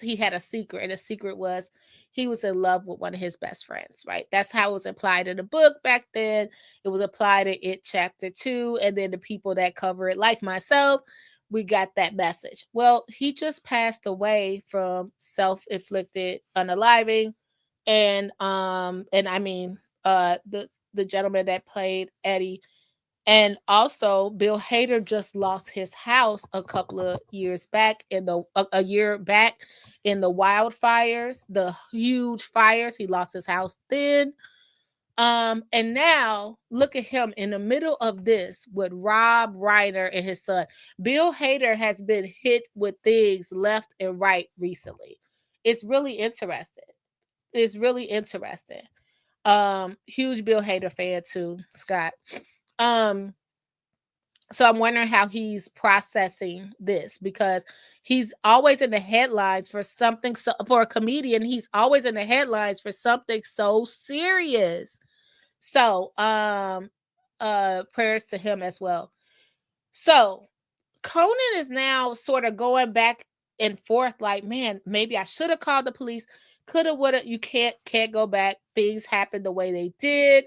he had a secret, and the secret was he was in love with one of his best friends, right? That's how it was implied in the book back then. It was applied in It Chapter 2, and then the people that cover it, like myself, we got that message. Well, he just passed away from self-inflicted unaliving, and I mean, the gentleman that played Eddie. And also, Bill Hader just lost his house a couple of years back a year back in the wildfires, the huge fires. He lost his house then. And now look at him in the middle of this with Rob Reiner and his son. Bill Hader has been hit with things left and right recently. It's really interesting. It's really interesting. Huge Bill Hader fan too, Scott. So I'm wondering how he's processing this, because he's always in the headlines for something. So for a comedian, he's always in the headlines for something so serious. So prayers to him as well. So Conan is now sort of going back and forth, like, man, maybe I should have called the police. Coulda, woulda. You can't go back. Things happened the way they did.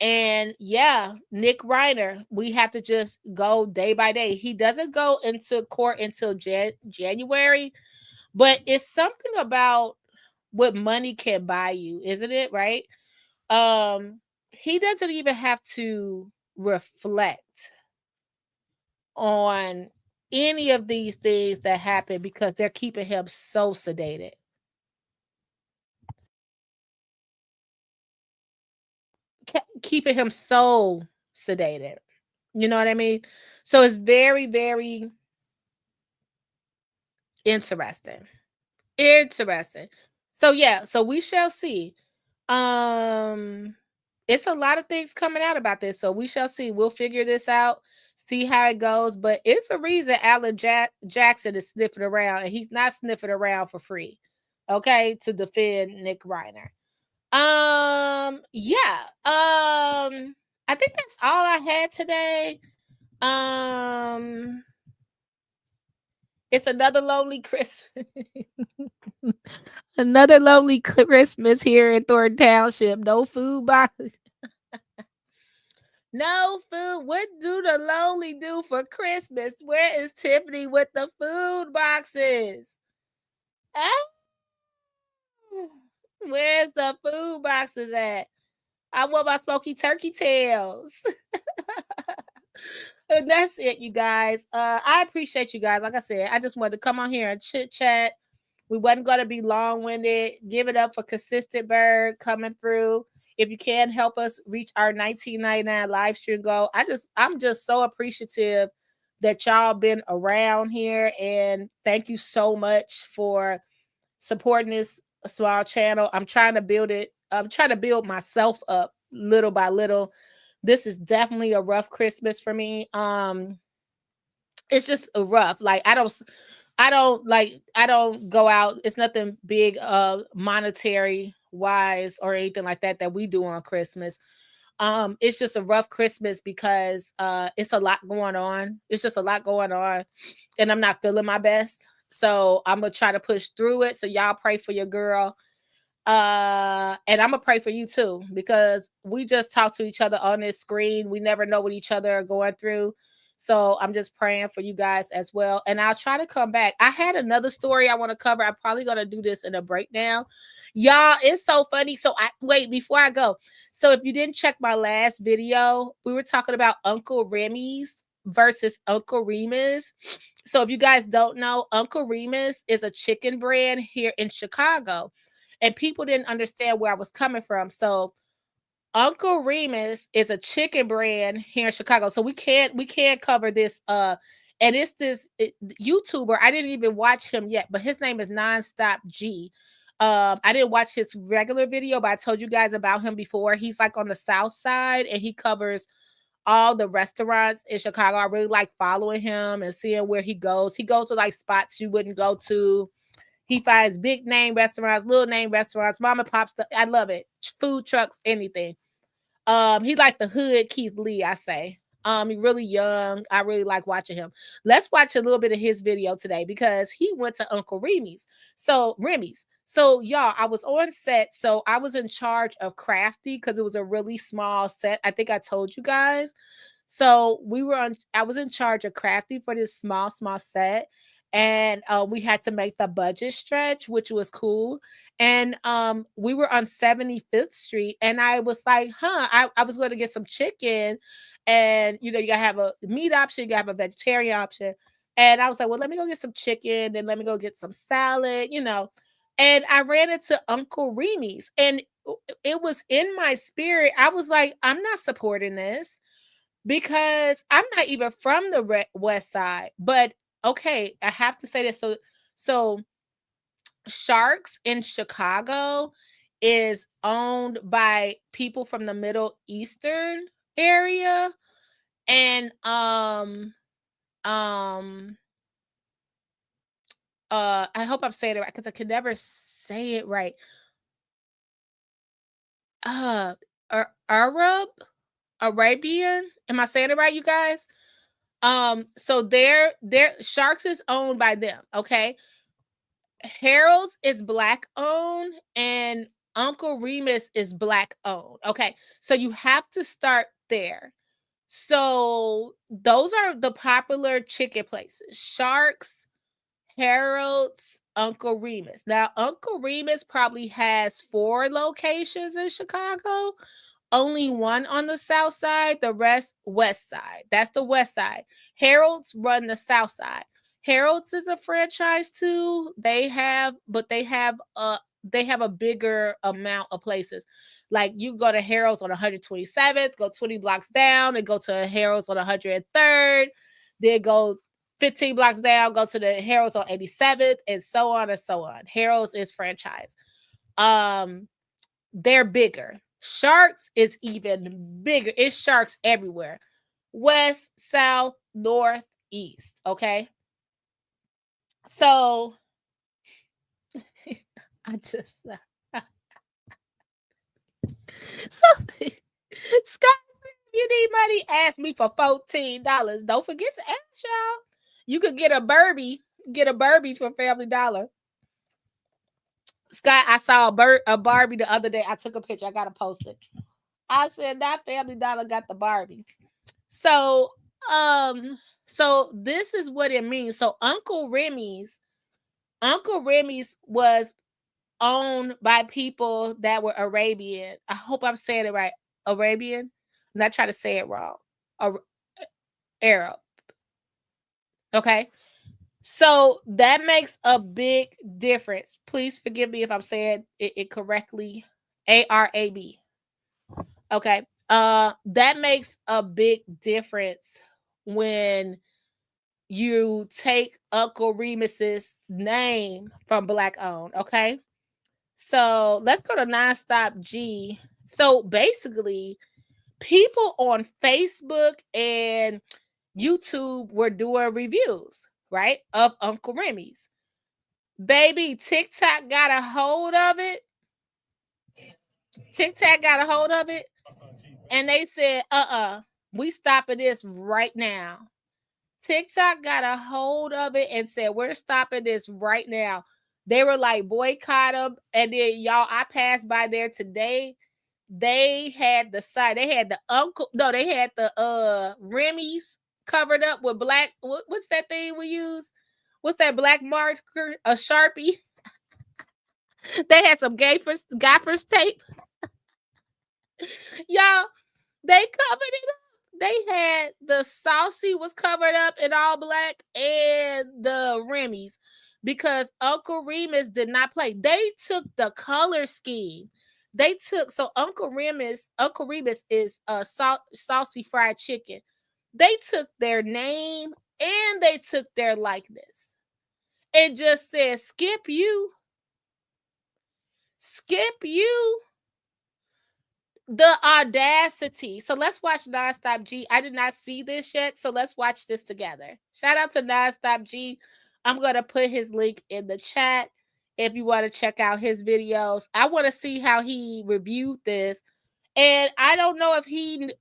And yeah, Nick Reiner, we have to just go day by day. He doesn't go into court until January, but it's something about what money can buy you, isn't it? Right? He doesn't even have to reflect on any of these things that happen because they're keeping him so sedated. Keeping him so sedated. You know what I mean? So it's very, very interesting. Interesting. So yeah, so we shall see. It's a lot of things coming out about this, so we shall see. We'll figure this out, see how it goes. But it's a reason Alan Jackson is sniffing around, and he's not sniffing around for free. Okay, to defend Nick Reiner. Yeah. I think that's all I had today. It's another lonely Christmas. Another lonely Christmas here in Thornton Township. No food box. No food. What do the lonely do for Christmas? Where is Tiffany with the food boxes? Ah, where's the food boxes at? I want my smoky turkey tails. And that's it, you guys. I appreciate you guys. Like I said, I just wanted to come on here and chit chat. We wasn't going to be long-winded. Give it up for Consistent Burg coming through. If you can help us reach our $19.99 live stream goal, I'm just so appreciative that y'all been around here, and thank you so much for supporting this small channel. I'm trying to build it. I'm trying to build myself up little by little, This is definitely a rough Christmas for me. It's just a rough. Like I don't go out. It's nothing big monetary wise or anything like that we do on Christmas. It's just a rough Christmas because it's a lot going on. It's just a lot going on and I'm not feeling my best. So I'm gonna try to push through it. So y'all pray for your girl. And I'm gonna pray for you too, because we just talk to each other on this screen. We never know what each other are going through. So I'm just praying for you guys as well. And I'll try to come back. I had another story I want to cover. I'm probably gonna do this in a breakdown. Y'all, it's so funny. So I wait before I go. So if you didn't check my last video, we were talking about Uncle Remy's versus Uncle Remus. So if you guys don't know, Uncle Remus is a chicken brand here in Chicago. And people didn't understand where I was coming from. So Uncle Remus is a chicken brand here in Chicago. So we can't cover this. And it's this YouTuber. I didn't even watch him yet, but his name is Nonstop G. I didn't watch his regular video, but I told you guys about him before. He's like on the South Side, and he covers all the restaurants in Chicago. I really like following him and seeing where he goes. He goes to like spots you wouldn't go to. He finds big name restaurants, little name restaurants, mom and pop stuff. I love it. Food trucks, anything. He like the hood Keith Lee, I say. He's really young. I really like watching him. Let's watch a little bit of his video today because he went to Uncle Remy's. So y'all, I was on set. So I was in charge of Crafty because it was a really small set. I think I told you guys. So I was in charge of Crafty for this small set. And we had to make the budget stretch, which was cool. And we were on 75th Street, and I was like, I was going to get some chicken, and you gotta have a meat option, you gotta have a vegetarian option. And I was like, well, let me go get some chicken, then let me go get some salad. And I ran into Uncle Remy's, and it was in my spirit. I was like, I'm not supporting this because I'm not even from the West Side. But okay, I have to say this. So Sharks in Chicago is owned by people from the Middle Eastern area, and I hope I'm saying it right because I can never say it right. Arabian. Am I saying it right, you guys? So their Sharks is owned by them. Okay. Harold's is Black owned and Uncle Remus is Black owned. Okay. So you have to start there. So those are the popular chicken places. Sharks, Harold's, Uncle Remus. Now, Uncle Remus probably has 4 locations in Chicago. Only one on the South Side, the rest West Side. That's the West Side. Harold's run the South Side. Harold's is a franchise too. They have a bigger amount of places. Like you go to Harold's on 127th, go 20 blocks down, and go to Harold's on 103rd, then go 15 blocks down, go to the Harold's on 87th, and so on and so on. Harold's is franchise. They're bigger. Sharks is even bigger. It's Sharks everywhere. West, south, north, east. Okay. So I just so Scott, if you need money, ask me for $14. Don't forget to ask y'all. You could get a Barbie for Family Dollar. Scott, I saw a Barbie the other day. I took a picture. I gotta post it. I said that Family Dollar got the Barbie. So this is what it means. So Uncle Remy's was owned by people that were Arabian. I hope I'm saying it right. Arabian. I'm not trying to say it wrong. Arab. Okay. So that makes a big difference. Please forgive me if I'm saying it correctly. ARAB. Okay. That makes a big difference when you take Uncle Remus's name from Black owned. Okay. So let's go to Nonstop G. So basically, people on Facebook and YouTube were doing reviews, right, of Uncle Remy's. Baby, TikTok got a hold of it. And they said, we stopping this right now. TikTok got a hold of it and said, we're stopping this right now. They were like, boycott them. And then, y'all, I passed by there today. They had the side. They had the Remy's covered up with black. What's that thing we use? What's that black marker? A Sharpie. They had some gaffer's tape. Y'all, they covered it up. They had the Saucy was covered up in all black and the Remy's because Uncle Remus did not play. They took the color scheme. So Uncle Remus is a saucy fried chicken. They took their name and they took their likeness. It just says skip you. The audacity. So let's watch Nonstop G. I did not see this yet, so let's watch this together. Shout out to Nonstop G. I'm going to put his link in the chat if you want to check out his videos. I want to see how he reviewed this. And I don't know if he's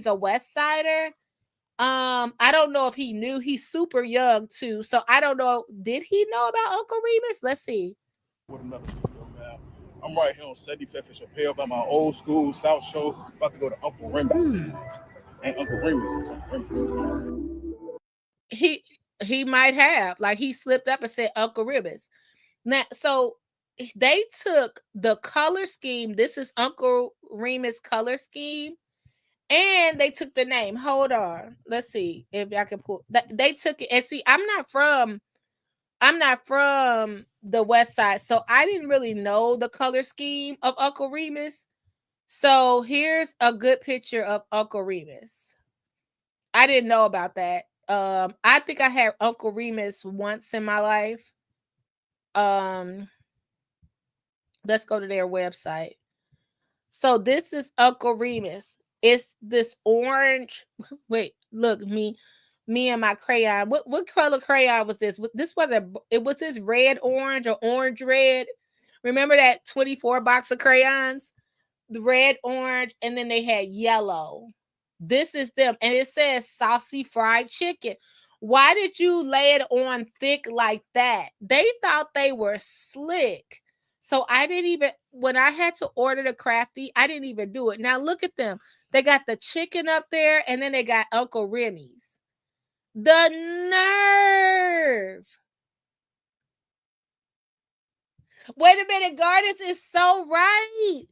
a West Sider. I don't know if he knew. He's super young too. So I don't know. Did he know about Uncle Remus? Let's see. I'm right here on 75th and Chappelle by my old school South Show. About to go to Uncle Remus. And Uncle Remus is Uncle Remus. He might have. Like, he slipped up and said Uncle Remus. Now, so they took the color scheme. This is Uncle Remus color scheme. And they took the name. Hold on. Let's see if I can pull. They took it. And see, I'm not from the West Side, so I didn't really know the color scheme of Uncle Remus. So here's a good picture of Uncle Remus. I didn't know about that. I think I had Uncle Remus once in my life. Let's go to their website. So this is Uncle Remus. It's this orange. Wait, look, me and my crayon. What color crayon was this? It was this red orange or orange red. Remember that 24 box of crayons? The red, orange, and then they had yellow. This is them. And it says saucy fried chicken. Why did you lay it on thick like that? They thought they were slick. So when I had to order the crafty, I didn't even do it. Now look at them. They got the chicken up there, and then they got Uncle Remy's. The nerve. Wait a minute. Gardens is so right.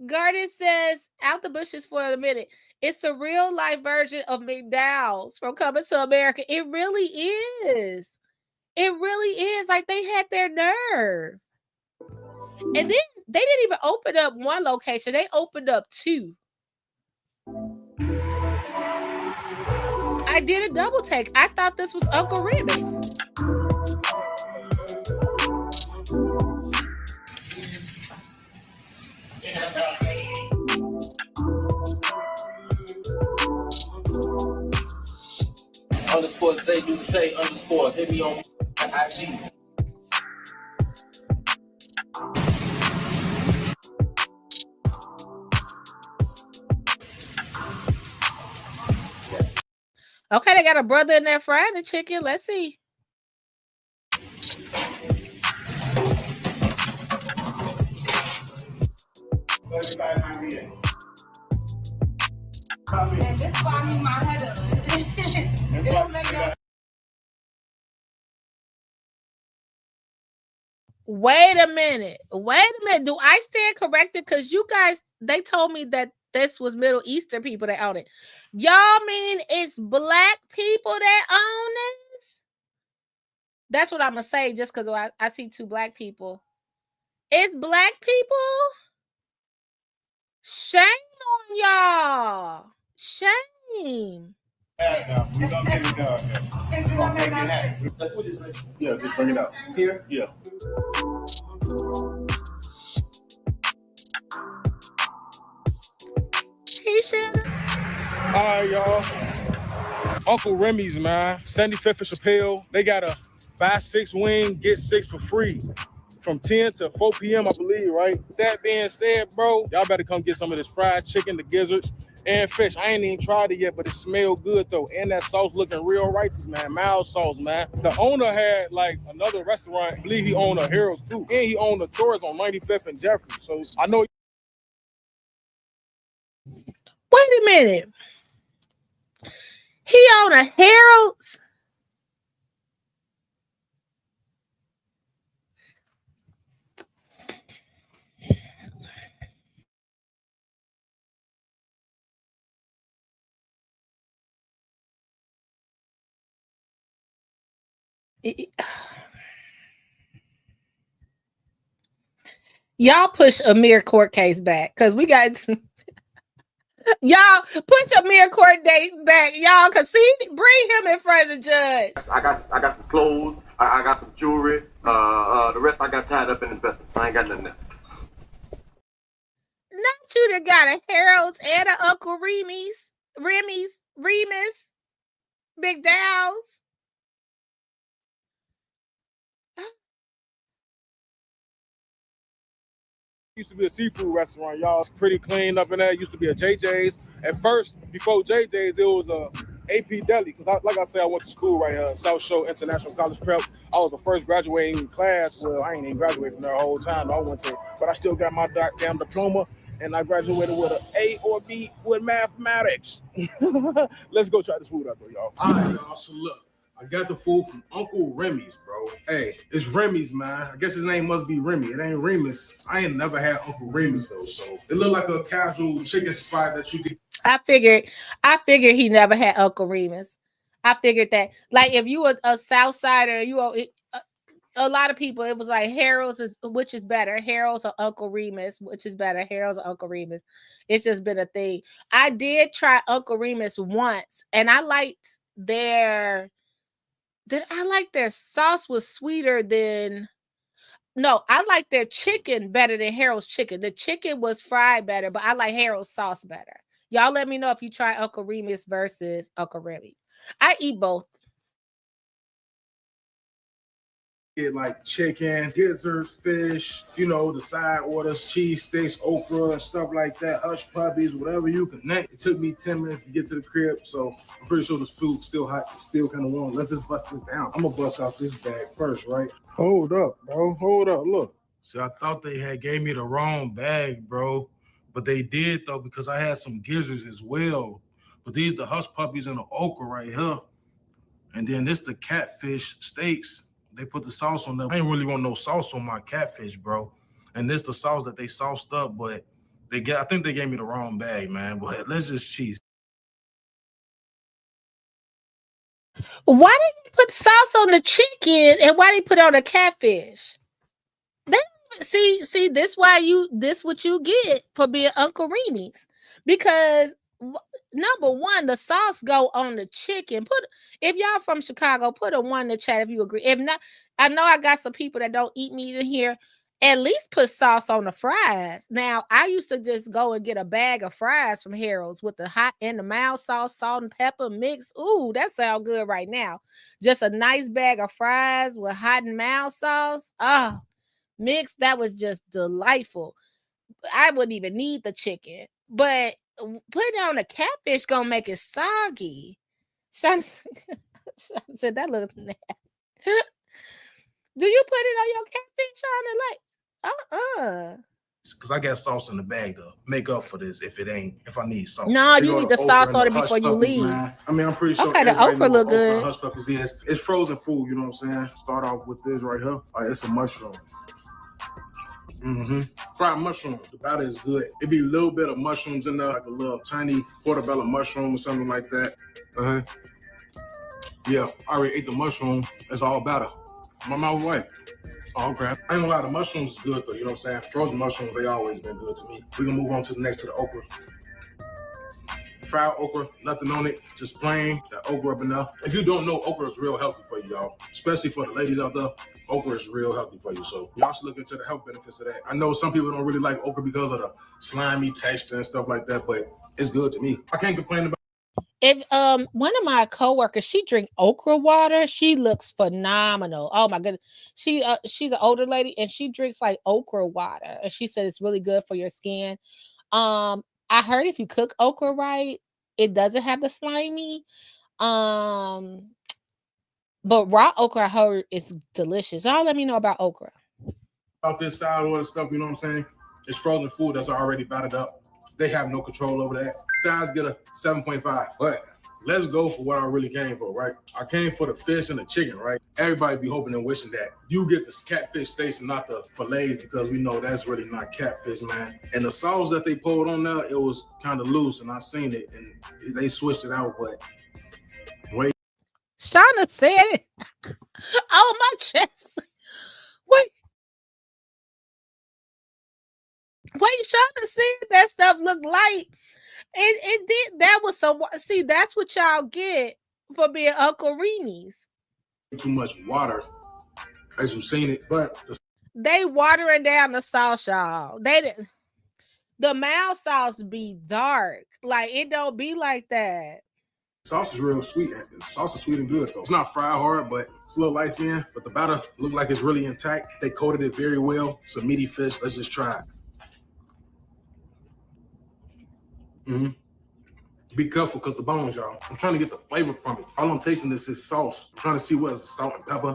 Garden says, out the bushes for a minute. It's a real life version of McDowell's from Coming to America. It really is. It really is. Like, they had their nerve. And then they didn't even open up one location. They opened up two. I did a double take. I thought this was Uncle Remus. Underscore say you say underscore hit me on IG. Okay, they got a brother in there frying the chicken. Let's see. And this is why I need my head up. It don't make no. Wait a minute. Do I stand corrected? Because you guys, they told me that this was Middle Eastern people that own it. Y'all mean it's black people that own this? That's what I'm going to say just because I see two black people. It's black people? Shame on y'all. Shame. Yeah, just bring it out. Here? Yeah. He shamed All right, y'all. Uncle Remy's, man. 75th and Chappelle. They got a buy 6 wing, get 6 for free. From 10 to 4 p.m., I believe, right? That being said, bro, y'all better come get some of this fried chicken, the gizzards, and fish. I ain't even tried it yet, but it smells good, though. And that sauce looking real righteous, man. Mild sauce, man. The owner had, like, another restaurant. I believe he owned a Harold's, too. And he owned a Tours on 95th and Jeffrey. So I know. Wait a minute. He owned a Harold's? Y'all push Amir court case back because we got y'all push Amir court date back, y'all. Cause see, bring him in front of the judge. I got some clothes. I got some jewelry. The rest I got tied up in investments. I ain't got nothing else. Not you that got a Harold's and a Uncle Remus, Big Dow's. Used to be a seafood restaurant, y'all. It's pretty clean up in there. It used to be a JJ's. At first, before JJ's, it was a AP Deli. Because, like I said, I went to school right here, South Shore International College Prep. I was the first graduating class. Well, I ain't even graduated from there the whole time. I went to, but I still got my damn diploma, and I graduated with an A or B with mathematics. Let's go try this food out there, y'all. All right, y'all. So look. I got the food from Uncle Remy's, bro. Hey, it's Remy's, man. I guess his name must be Remy. It ain't Remus. I ain't never had Uncle Remy's, though, so it looked like a casual chicken spot that you could. I figured he never had Uncle Remus. I figured that, like, if you were a South Sider, a lot of people, it was like Harold's which is better, Harold's or Uncle Remus, which is better, Harold's or Uncle Remus. It's just been a thing. I did try Uncle Remus once, and I liked their sauce was sweeter than, no, I like their chicken better than Harold's chicken. The chicken was fried better, but I like Harold's sauce better. Y'all let me know if you try Uncle Remus versus Uncle Remy. I eat both. Get like chicken, gizzards, fish, the side orders, cheese sticks, okra, and stuff like that, hush puppies, whatever you connect. It took me 10 minutes to get to the crib, so I'm pretty sure this food's still hot, still kind of warm. Let's just bust this down. I'm gonna bust out this bag first, right? Hold up, bro. Hold up. Look. See, I thought they had gave me the wrong bag, bro. But they did, though, because I had some gizzards as well. But these the hush puppies and the okra right here. And then this the catfish steaks. They put the sauce on them. I ain't really want no sauce on my catfish, bro. And this the sauce that they sauced up, but I think they gave me the wrong bag, man. But let's just cheese. Why did you put sauce on the chicken and why did you put on the catfish? See, this what you get for being Uncle Remy's. Because number one, the sauce go on the chicken. If y'all from Chicago, put a 1 in the chat if you agree. If not, I know I got some people that don't eat meat in here. At least put sauce on the fries. Now, I used to just go and get a bag of fries from Harold's with the hot and the mild sauce, salt and pepper mix. Ooh, that sounds good right now. Just a nice bag of fries with hot and mild sauce. Oh, mix. That was just delightful. I wouldn't even need the chicken, but putting on a catfish gonna make it soggy. Sean said that looks nasty. Do you put it on your catfish, Sean? Because I got sauce in the bag to make up for this if I need sauce. No, you need the sauce on it before you leave. Man. I mean, I'm pretty sure. Okay, the okra look good. Hush puppies it's frozen food, you know what I'm saying? Start off with this right here. All right, it's a mushroom. Fried mushroom. The batter is good. It'd be a little bit of mushrooms in there, like a little tiny portobello mushroom or something like that. Yeah, I already ate the mushroom. It's all batter. My mouth white. Oh, crap. I ain't gonna lie, the mushrooms is good though, you know what I'm saying? Frozen mushrooms, they always been good to me. We can move on to the okra. Fried okra, nothing on it, just plain, that okra up in there. If you don't know, okra is real healthy for you, y'all. Especially for the ladies out there, okra is real healthy for you. So y'all should look into the health benefits of that. I know some people don't really like okra because of the slimy texture and stuff like that, but it's good to me. I can't complain about If one of my coworkers, she drink okra water. She looks phenomenal. Oh my goodness. She's an older lady and she drinks like okra water. And she said it's really good for your skin. I heard if you cook okra right, it doesn't have the slimy. But raw okra I heard is delicious. Y'all let me know about okra. About this salad or stuff, you know what I'm saying? It's frozen food that's already battered up. They have no control over that. Size get a 7.5. But let's go for what I really came for, right? I came for the fish and the chicken, right? Everybody be hoping and wishing that you get the catfish steaks and not the fillets because we know that's really not catfish, man. And the sauce that they pulled on there, it was kind of loose, and I seen it, and they switched it out, but wait. Shauna said it. Oh, my chest. Wait, Shauna said that stuff looked light. It did. That was some. See, that's what y'all get for being Uncle Remy's. Too much water, as you've seen it, but they watering down the sauce, y'all. They didn't. The mild sauce be dark. Like, it don't be like that. Sauce is real sweet. The sauce is sweet and good, though. It's not fried hard, but it's a little light skin. But the batter look like it's really intact. They coated it very well. It's a meaty fish. Let's just try it. Be careful because the bones, y'all. I'm trying to get the flavor from it. All I'm tasting is sauce. I'm trying to see what is salt and pepper.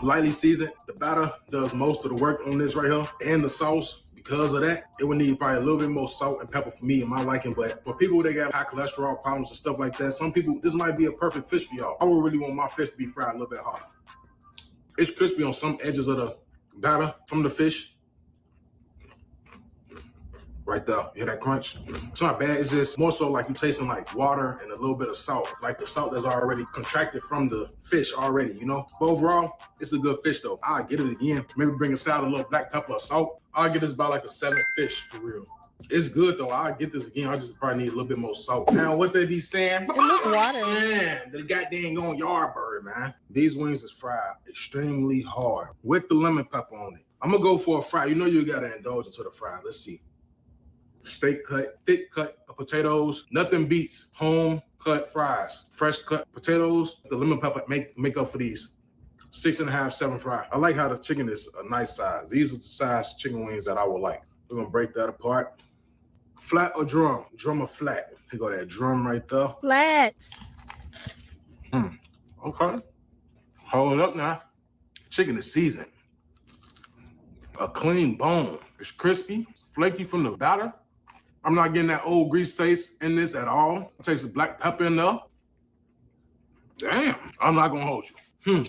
Lightly seasoned. The batter does most of the work on this right here. And the sauce, because of that, it would need probably a little bit more salt and pepper for me in my liking. But for people that got high cholesterol problems and stuff like that, some people, this might be a perfect fish for y'all. I would really want my fish to be fried a little bit harder. It's crispy on some edges of the batter from the fish. Right there, you hear that crunch? It's not bad, it's just more so like you tasting like water and a little bit of salt, like the salt that's already contracted from the fish already, you know? But overall, it's a good fish though. I'll get it again. Maybe bring a salad, a little black pepper or salt. I'll get this about like a 7 fish for real. It's good though, I'll get this again. I just probably need a little bit more salt. Now, what they be saying? It look water. Man, the goddamn on yard bird, man. These wings is fried extremely hard with the lemon pepper on it. I'm gonna go for a fry. You know you gotta indulge into the fry. Let's see. Steak cut, thick cut of potatoes. Nothing beats home cut fries. Fresh cut potatoes. The lemon pepper make up for these 6.5, 7 fry. I like how the chicken is a nice size. These are the size chicken wings that I would like. We're gonna break that apart. Flat or drum? Drum or flat? Here go that drum right there. Flats. Okay. Hold it up now. Chicken is seasoned. A clean bone. It's crispy, flaky from the batter. I'm not getting that old grease taste in this at all. I taste the black pepper in there. Damn, I'm not gonna hold you.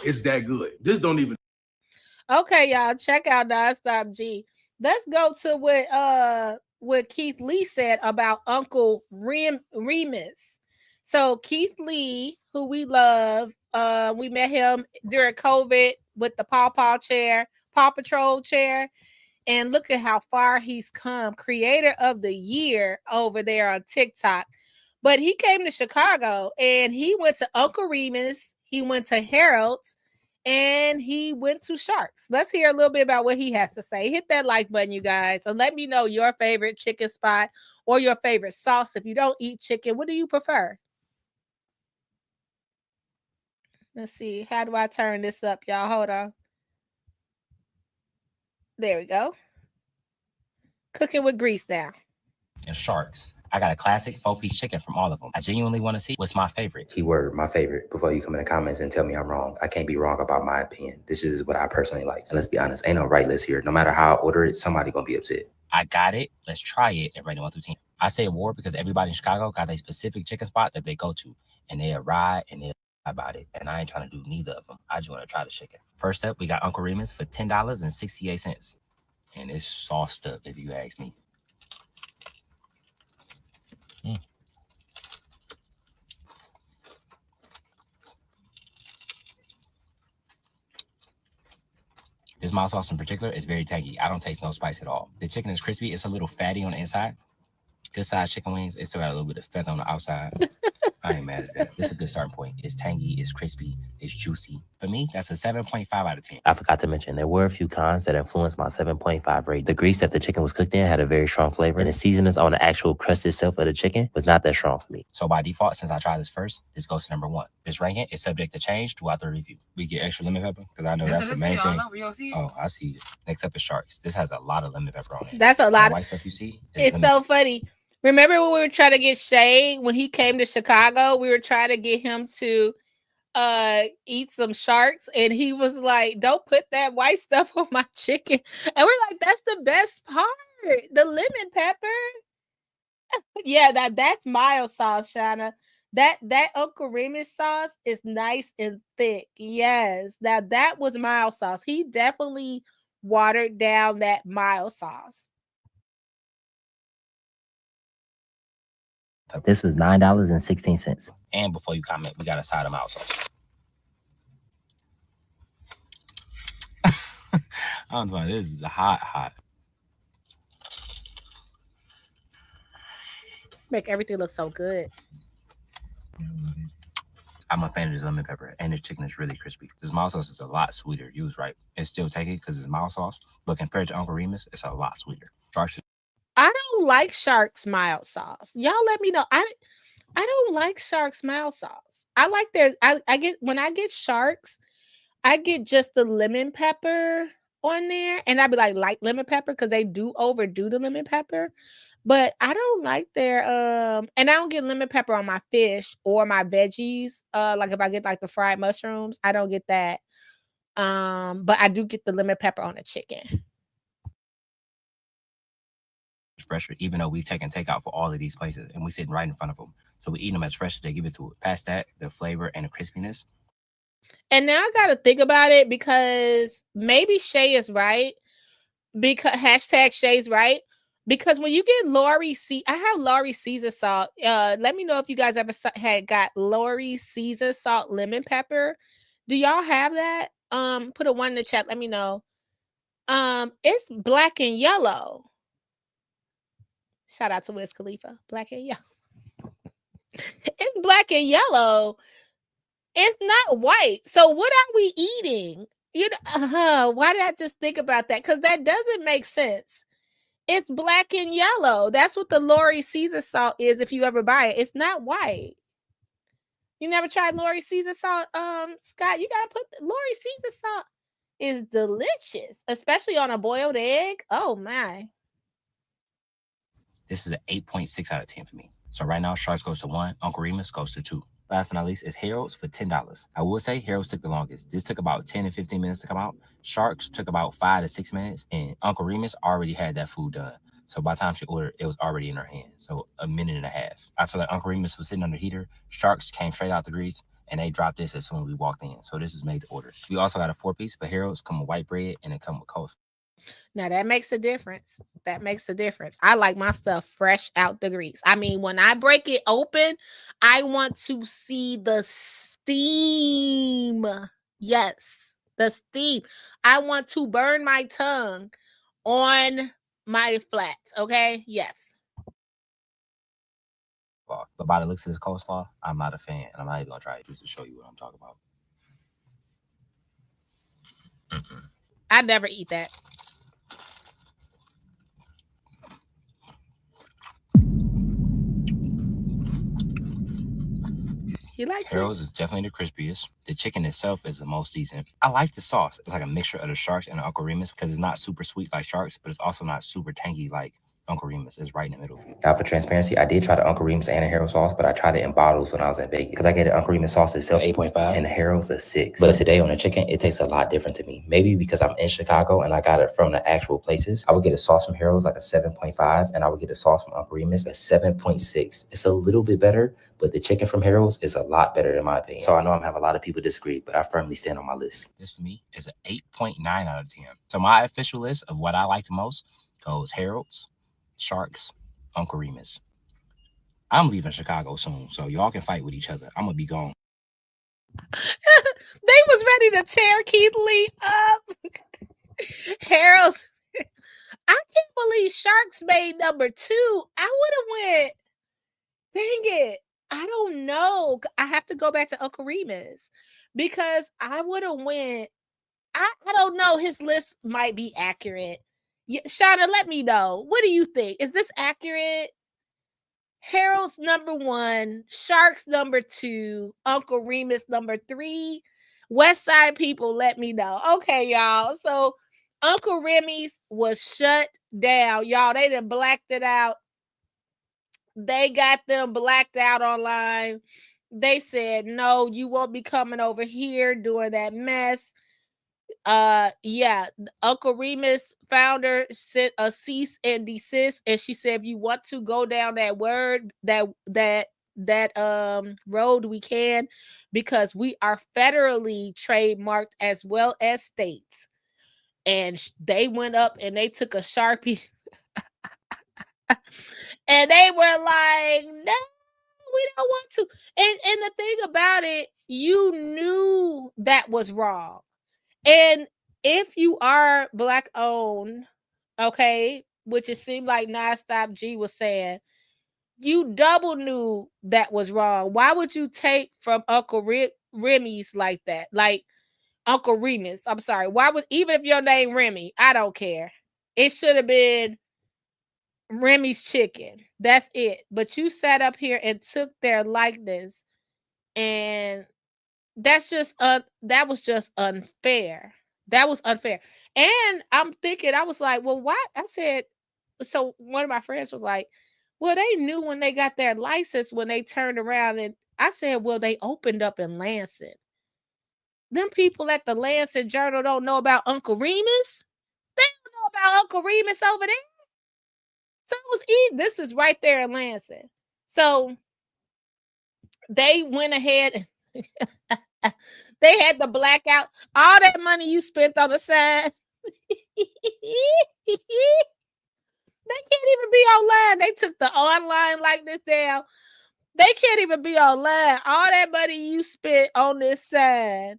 It's that good. This don't even. Okay, y'all, check out Nonstop G. Let's go to what Keith Lee said about Uncle Remus. So Keith Lee, who we love, we met him during COVID with the Paw Patrol chair. And look at how far he's come. Creator of the year over there on TikTok. But he came to Chicago and he went to Uncle Remus. He went to Harold's and he went to Sharks. Let's hear a little bit about what he has to say. Hit that like button, you guys. And let me know your favorite chicken spot or your favorite sauce. If you don't eat chicken, what do you prefer? Let's see. How do I turn this up, y'all? Hold on. There we go. Cooking with grease now. And Sharks. I got a classic 4-piece chicken from all of them. I genuinely want to see what's my favorite. Keyword, my favorite. Before you come in the comments and tell me I'm wrong, I can't be wrong about my opinion. This is what I personally like. And let's be honest, ain't no right list here. No matter how I order it, somebody gonna be upset. I got it. Let's try it and rate it 1 through 10. I say award because everybody in Chicago got a specific chicken spot that they go to. And they ride and they about it. And I ain't trying to do neither of them. I just want to try the chicken. First up, we got Uncle Remus for $10.68. And it's sauced up, if you ask me. This mild sauce in particular is very tangy. I don't taste no spice at all. The chicken is crispy. It's a little fatty on the inside. Good size chicken wings. It still got a little bit of feather on the outside. I ain't mad at that. This is a good starting point. It's tangy, it's crispy, it's juicy. For me, that's a 7.5 out of 10. I forgot to mention, there were a few cons that influenced my 7.5 rate. The grease that the chicken was cooked in had a very strong flavor, and the seasonings on the actual crust itself of the chicken was not that strong for me. So by default, since I tried this first, this goes to number 1. This ranking is subject to change throughout the review. We get extra lemon pepper, because I know that's the main thing. Oh, I see it. Next up is Sharks. This has a lot of lemon pepper on it. That's a lot. The white stuff you see. It's so funny. Remember when we were trying to get Shay when he came to Chicago? We were trying to get him to eat some sharks, and he was like, "Don't put that white stuff on my chicken." And we're like, "That's the best part, the lemon pepper." Yeah, that's mild sauce, Shana. That Uncle Remus sauce is nice and thick. Yes, now that was mild sauce. He definitely watered down that mild sauce. This was $9.16. And before you comment, we got a side of mild sauce. I don't know. This is hot. Make everything look so good. I'm a fan of this lemon pepper, and the chicken is really crispy. This mild sauce is a lot sweeter. You was right. It's still tangy because it's mild sauce, but compared to Uncle Remus, it's a lot sweeter. Sharks. I don't like Sharks mild sauce. Y'all let me know. I don't like Sharks mild sauce. I like their I get when I get Sharks, I get just the lemon pepper on there, and I'd be like light lemon pepper because they do overdo the lemon pepper. But I don't like their and I don't get lemon pepper on my fish or my veggies. Like if I get like the fried mushrooms, I don't get that. But I do get the lemon pepper on the chicken. Fresher, even though we've taken takeout for all of these places and we sitting right in front of them, so we eat them as fresh as they give it to it. Past that, the flavor and the crispiness. And now I gotta think about it because maybe Shay is right. Because hashtag Shay's right. Because when you get Lori I have Lori Caesar salt. Let me know if you guys ever got Lori Caesar salt lemon pepper. Do y'all have that? Put a 1 in the chat. Let me know. It's black and yellow. Shout out to Wiz Khalifa. Black and yellow. It's black and yellow. It's not white. So what are we eating? Why did I just think about that? Because that doesn't make sense. It's black and yellow. That's what the Lori Caesar salt is if you ever buy it. It's not white. You never tried Lori Caesar salt? Scott, you gotta put Lori Caesar salt is delicious, especially on a boiled egg. Oh my. This is an 8.6 out of 10 for me. So right now, Sharks goes to 1, Uncle Remus goes to 2. Last but not least is Harold's for $10. I will say Harold's took the longest. This took about 10 to 15 minutes to come out. Sharks took about 5 to 6 minutes, and Uncle Remus already had that food done. So by the time she ordered, it was already in her hand. So a minute and a half. I feel like Uncle Remus was sitting under heater. Sharks came straight out the grease, and they dropped this as soon as we walked in. So this is made to order. We also got a 4-piece, but Harold's come with white bread, and it come with coleslaw. Now that makes a difference. That makes a difference. I like my stuff fresh out the grease. I mean, when I break it open, I want to see the steam. Yes, the steam. I want to burn my tongue on my flats. Okay. Yes. But by the looks of this coleslaw, I'm not a fan, and I'm not even gonna try it just to show you what I'm talking about. I never eat that. He likes Harold's is definitely the crispiest. The chicken itself is the most decent. I like the sauce. It's like a mixture of the Sharks and the Uncle Remus because it's not super sweet like Sharks, but it's also not super tangy like Uncle Remus. Is right in the middle for you. Now, for transparency, I did try the Uncle Remus and the Harold sauce, but I tried it in bottles when I was in Vegas because I get the Uncle Remus sauce itself 8.5 and the Harold's a 6. But today on the chicken, it tastes a lot different to me. Maybe because I'm in Chicago and I got it from the actual places. I would get a sauce from Harold's like a 7.5, and I would get a sauce from Uncle Remus a 7.6. It's a little bit better, but the chicken from Harold's is a lot better in my opinion. So I know I'm having a lot of people disagree, but I firmly stand on my list. This for me is an 8.9 out of 10. So my official list of what I like the most goes Harold's, Sharks, Uncle Remus. I'm leaving Chicago soon, so y'all can fight with each other. I'm gonna be gone. They was ready to tear Keith Lee up. Harold, I can't believe Sharks made number 2. I would have went. Dang it. I don't know. I have to go back to Uncle Remus because I would have went. I don't know. His list might be accurate. Shauna, let me know. What do you think? Is this accurate? Harold's number 1, Sharks number 2, Uncle Remus number 3. West Side people, let me know. Okay, y'all. So Uncle Remy's was shut down. Y'all, they done blacked it out. They got them blacked out online. They said, no, you won't be coming over here doing that mess. Yeah, Uncle Remus founder sent a cease and desist, and she said, if you want to go down that road, we can, because we are federally trademarked as well as states. And they went up and they took a Sharpie and they were like, no, we don't want to. And the thing about it, you knew that was wrong. And if you are Black owned, okay, which it seemed like Nonstop G was saying, you double knew that was wrong. Why would you take from Uncle Remy's like that? Like Uncle Remus, I'm sorry. Why would, even if your name Remy, I don't care. It should have been Remy's Chicken. That's it. But you sat up here and took their likeness, and that's just that was just unfair. That was unfair. And I'm thinking, I was like, well, why? I said, so one of my friends was like, well, they knew when they got their license when they turned around. And I said, well, they opened up in Lansing. Them people at the Lansing Journal don't know about Uncle Remus. They don't know about Uncle Remus over there. So it was this is right there in Lansing. So they went ahead and they had the blackout. All that money you spent on the sign. They can't even be online. They took the online likeness down. They can't even be online. All that money you spent on this sign.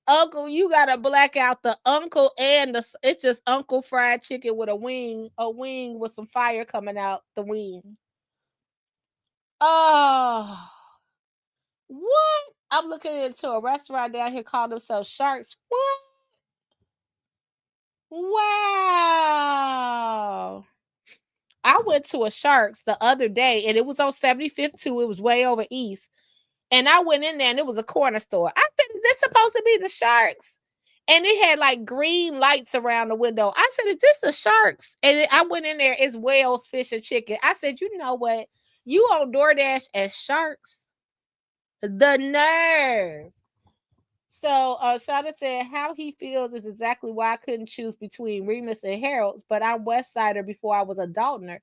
Uncle, you gotta black out the uncle and it's just Uncle Fried Chicken with a wing with some fire coming out the wing. Oh, what? I'm looking into a restaurant down here called themselves Sharks. What? Wow. I went to a Sharks the other day and it was on 75th too. It was way over east. And I went in there and it was a corner store. I said, is this supposed to be the Sharks? And it had like green lights around the window. I said, is this the Sharks? And I went in there, it's Whales Fish and Chicken. I said, you know what? You on DoorDash as Sharks? The nerve. So Shauna said how he feels is exactly why I couldn't choose between Remus and Harold's, but I'm West Sider before I was a Daltoner.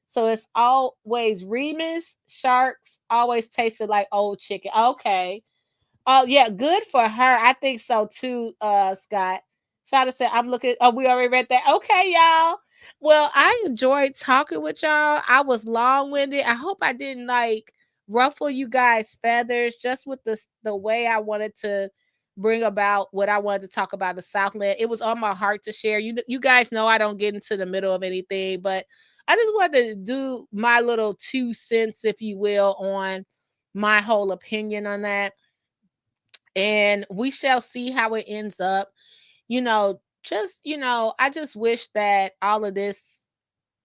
So it's always Remus, Sharks, always tasted like old chicken. Okay. Oh, yeah, good for her. I think so too, Scott. Shauna said, I'm looking. Oh, we already read that. Okay, y'all. Well, I enjoyed talking with y'all. I was long-winded. I hope I didn't like ruffle you guys' feathers just with the way I wanted to bring about what I wanted to talk about the Southland. It was on my heart to share. You guys know I don't get into the middle of anything, but I just wanted to do my little 2 cents, if you will, on my whole opinion on that. And we shall see how it ends up. I just wish that all of this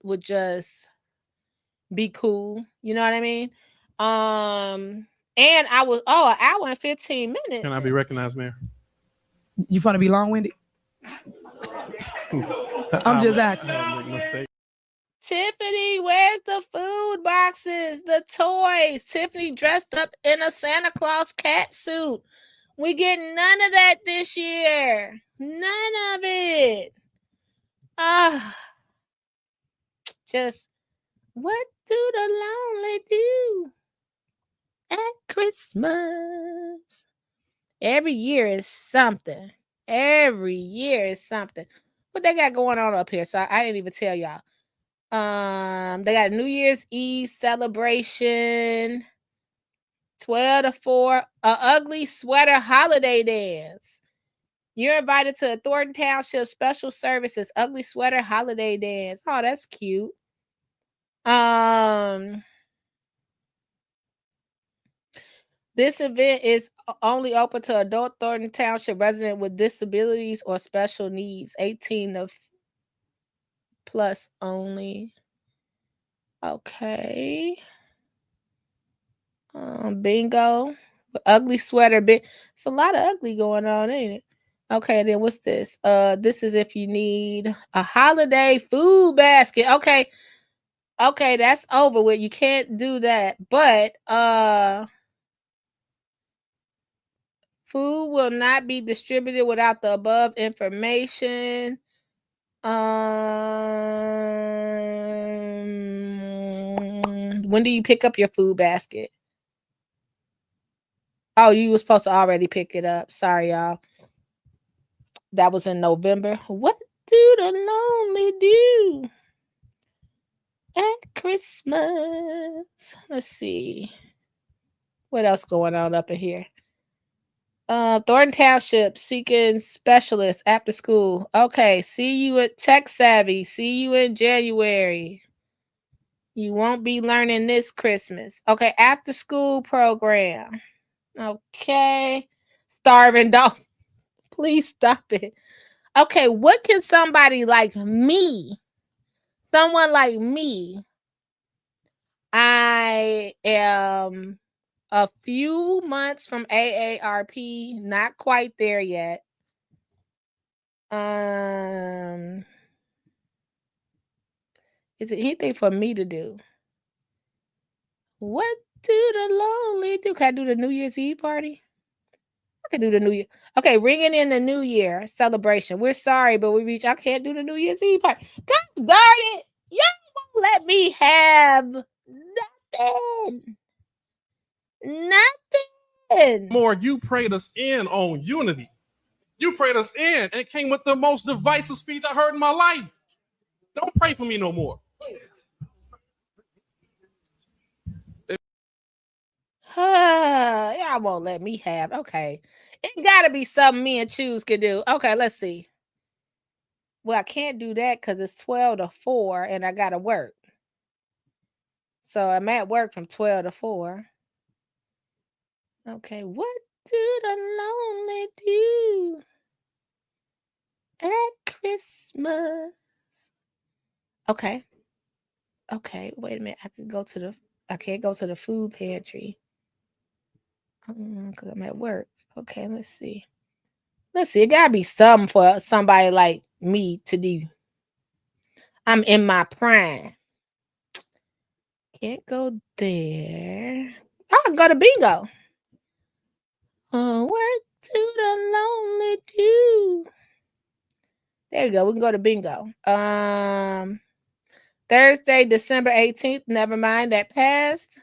would just be cool. You know what I mean? And I was, an hour and 15 minutes. Can I be recognized, Mayor? You want to be long-winded? I'm just asking. Tiffany, where's the food boxes, the toys? Tiffany dressed up in a Santa Claus cat suit. We get none of that this year. None of it. Just what do the lonely do at Christmas? Every year is something. Every year is something. What they got going on up here? So I didn't even tell y'all. They got a New Year's Eve celebration. 12 to 4, a ugly sweater holiday dance. You're invited to a Thornton Township special services ugly sweater holiday dance. Oh, that's cute. This event is only open to adult Thornton Township resident with disabilities or special needs. 18 of plus only. Okay. Bingo. Ugly sweater. It's a lot of ugly going on, ain't it? Okay, then what's this? This is if you need a holiday food basket. Okay. Okay, that's over with. You can't do that. But food will not be distributed without the above information. When do you pick up your food basket? Oh, you were supposed to already pick it up. Sorry, y'all. That was in November. What do the lonely do at Christmas? Let's see. What else going on up in here? Thornton Township seeking specialists after school. Okay, see you at Tech Savvy. See you in January. You won't be learning this Christmas. Okay, after school program. Okay. Starving dog. Please stop it. Okay, what can somebody like me, someone like me, I am a few months from AARP, not quite there yet. Is it anything for me to do? What do the lonely do? Can I do the New Year's Eve party? I can do the New Year. Okay, ringing in the New Year celebration. We're sorry, but I can't do the New Year's Eve party. God darn it. Y'all won't let me have nothing. Nothing. More, you prayed us in on unity. You prayed us in and came with the most divisive speech I heard in my life. Don't pray for me no more. Y'all won't let me have. Okay. It gotta be something me and Choose can do. Okay, let's see. Well, I can't do that because it's 12 to 4 and I gotta work. So I'm at work from 12 to 4. Okay, what do the lonely do at Christmas? Okay. Okay, wait a minute. I can't go to the food pantry. Because I'm at work. Okay, let's see. It gotta be something for somebody like me to do. I'm in my prime. Can't go there. I can go to bingo. What do the lonely do? There you go. We can go to bingo. Thursday, December 18th. Never mind, that passed.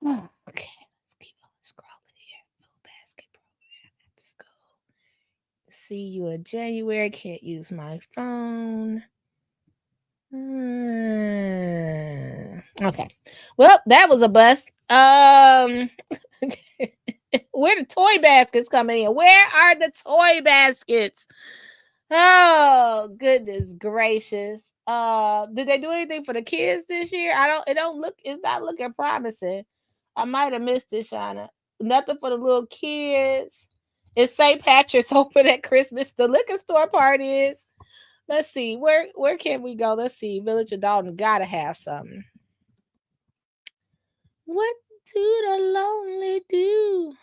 Okay, let's keep on scrolling here. Food basket program after school. See you in January. Can't use my phone. Okay. Well, that was a bust. Where the toy baskets coming in? Where are the toy baskets? Oh, goodness gracious. Did they do anything for the kids this year? It's not looking promising. I might have missed it, Shauna. Nothing for the little kids. It's St. Patrick's open at Christmas. The liquor store party is. Let's see. Where can we go? Let's see. Village of Dalton gotta have something. What do the lonely do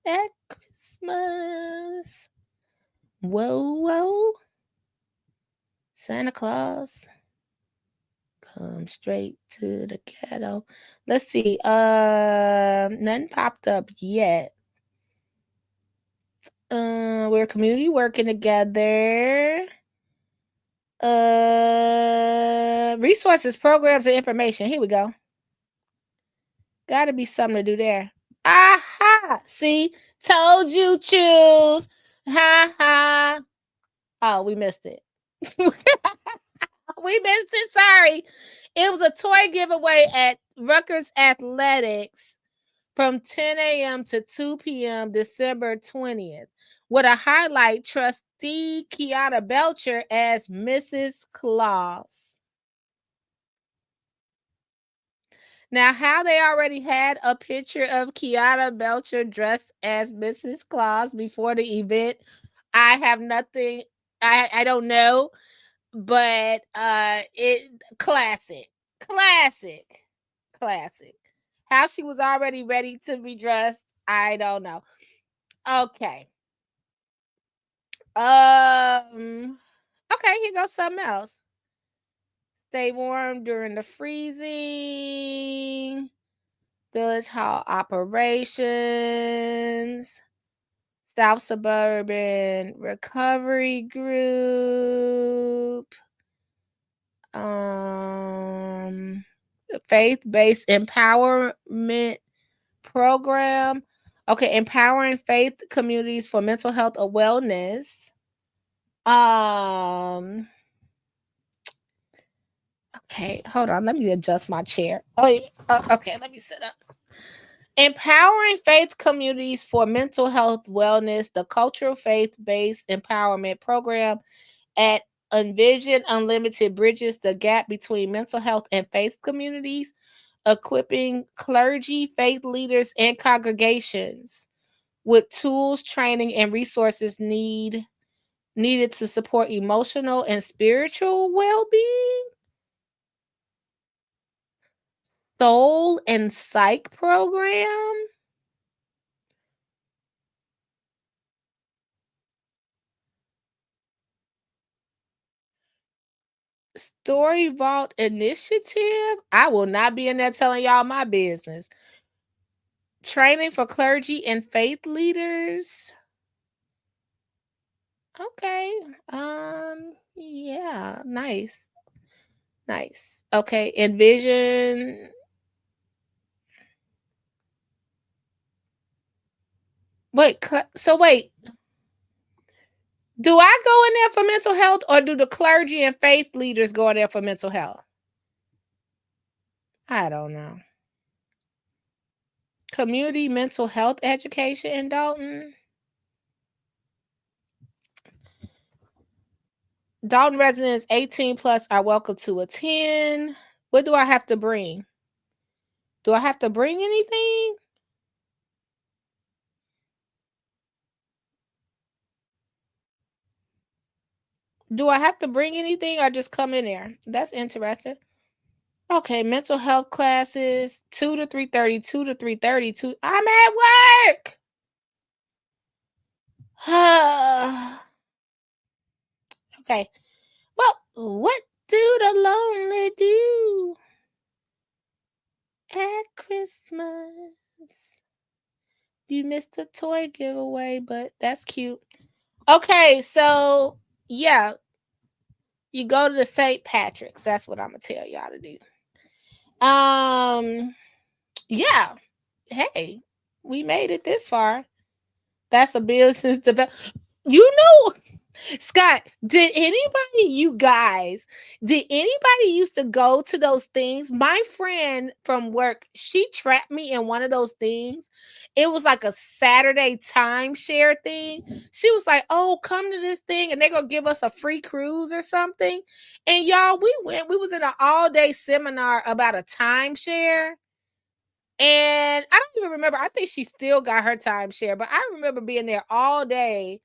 at Christmas? Whoa. Santa Claus. Come straight to the ghetto. Let's see. Nothing popped up yet. We're community working together. Resources, programs, and information. Here we go. Gotta be something to do there. Aha! See, told you, Choose. Ha ha. Oh, we missed it. We missed it. Sorry. It was a toy giveaway at Rutgers Athletics from 10 a.m. to 2 p.m. December 20th, with a highlight trustee Kiana Belcher as Mrs. Claus. Now, how they already had a picture of Kiana Belcher dressed as Mrs. Claus before the event, I have nothing. I don't know, but it classic. How she was already ready to be dressed, I don't know. Okay. Okay, here goes something else. Stay warm during the freezing. Village Hall operations. South Suburban Recovery Group. Faith-based empowerment program. Okay, empowering faith communities for mental health or wellness. Okay, hold on. Let me adjust my chair. Okay, let me sit up. Empowering faith communities for mental health wellness, the cultural faith-based empowerment program at Envision Unlimited bridges the gap between mental health and faith communities, equipping clergy, faith leaders, and congregations with tools, training, and resources needed to support emotional and spiritual well-being. Soul and Psych program. Story Vault Initiative. I will not be in there telling y'all my business. Training for clergy and faith leaders. Okay. Yeah, nice. Okay, Envision. Wait, wait. Do I go in there for mental health, or do the clergy and faith leaders go in there for mental health? I don't know. Community mental health education in Dalton. Dalton residents 18 plus are welcome to attend. What do I have to bring? Do I have to bring anything? Do I have to bring anything or just come in there? That's interesting. Okay, mental health classes, 2 to 3:30, 2 to 3:30. I'm at work. Okay. Well, what do the lonely do at Christmas? You missed a toy giveaway, but that's cute. Okay, so yeah, you go to the St. Patrick's. That's what I'm gonna tell y'all to do. Yeah. Hey, we made it this far. That's a business development. You know, Scott, did anybody used to go to those things? My friend from work, she trapped me in one of those things. It was like a Saturday timeshare thing. She was like, oh, come to this thing and they're going to give us a free cruise or something. And y'all, we was in an all-day seminar about a timeshare. And I don't even remember. I think she still got her timeshare, but I remember being there all day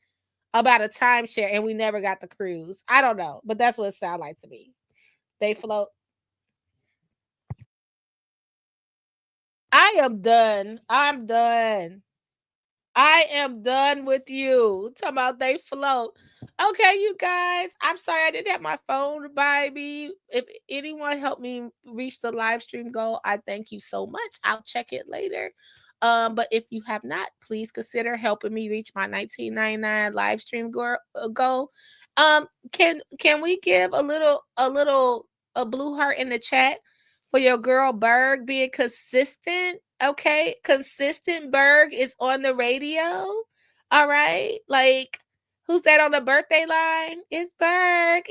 about a timeshare and we never got the cruise. I don't know, but that's what it sounded like to me. They float. I am done. I'm done. I am done with you. Talking about they float. Okay, you guys. I'm sorry I didn't have my phone by me. If anyone helped me reach the live stream goal, I thank you so much. I'll check it later. But if you have not, please consider helping me reach my $19.99 live stream goal. Can we give a blue heart in the chat for your girl Burg being consistent? Okay, consistent Burg is on the radio. All right, like who's that on the birthday line? It's Burg.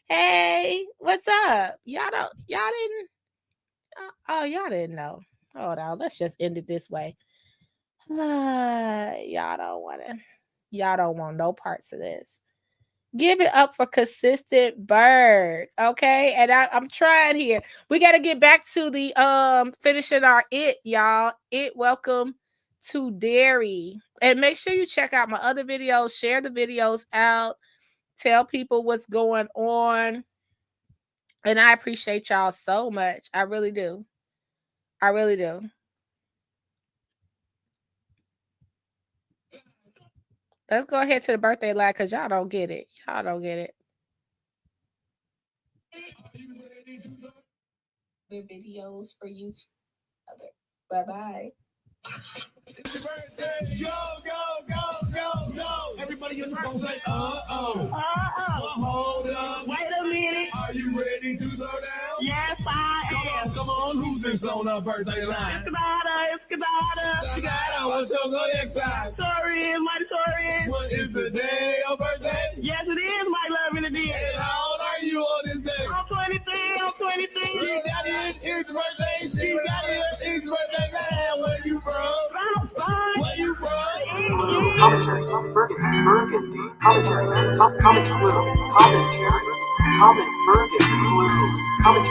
Hey, what's up? Y'all didn't know. Hold on, let's just end it this way. Y'all don't want no parts of this. Give it up for consistent Burg. Okay. And I'm trying here. We got to get back to the finishing our y'all. Welcome to Dairy. And make sure you check out my other videos. Share the videos out. Tell people what's going on. And I appreciate y'all so much. I really do. I really do. Let's go ahead to the birthday line because y'all don't get it. Y'all don't get it. The videos for you. Bye-bye. Go, go, go, go, go. Everybody in the phone say, hold up. Wait a minute. Are you ready to go down? Yes, I am. Come on, who's this on the birthday line? Escabada. What's up, go next time? Story is my story. What is the day of birthday? Yes, it is my love in the day. And how old are you on this day? I'm 23. She got it, it's birthday. She got it, it's birthday, man. Where you from? Where you from? Commentary, Burgundy Commentary, Comment Blue Commentary, Comment Burgundy Blue Commentary.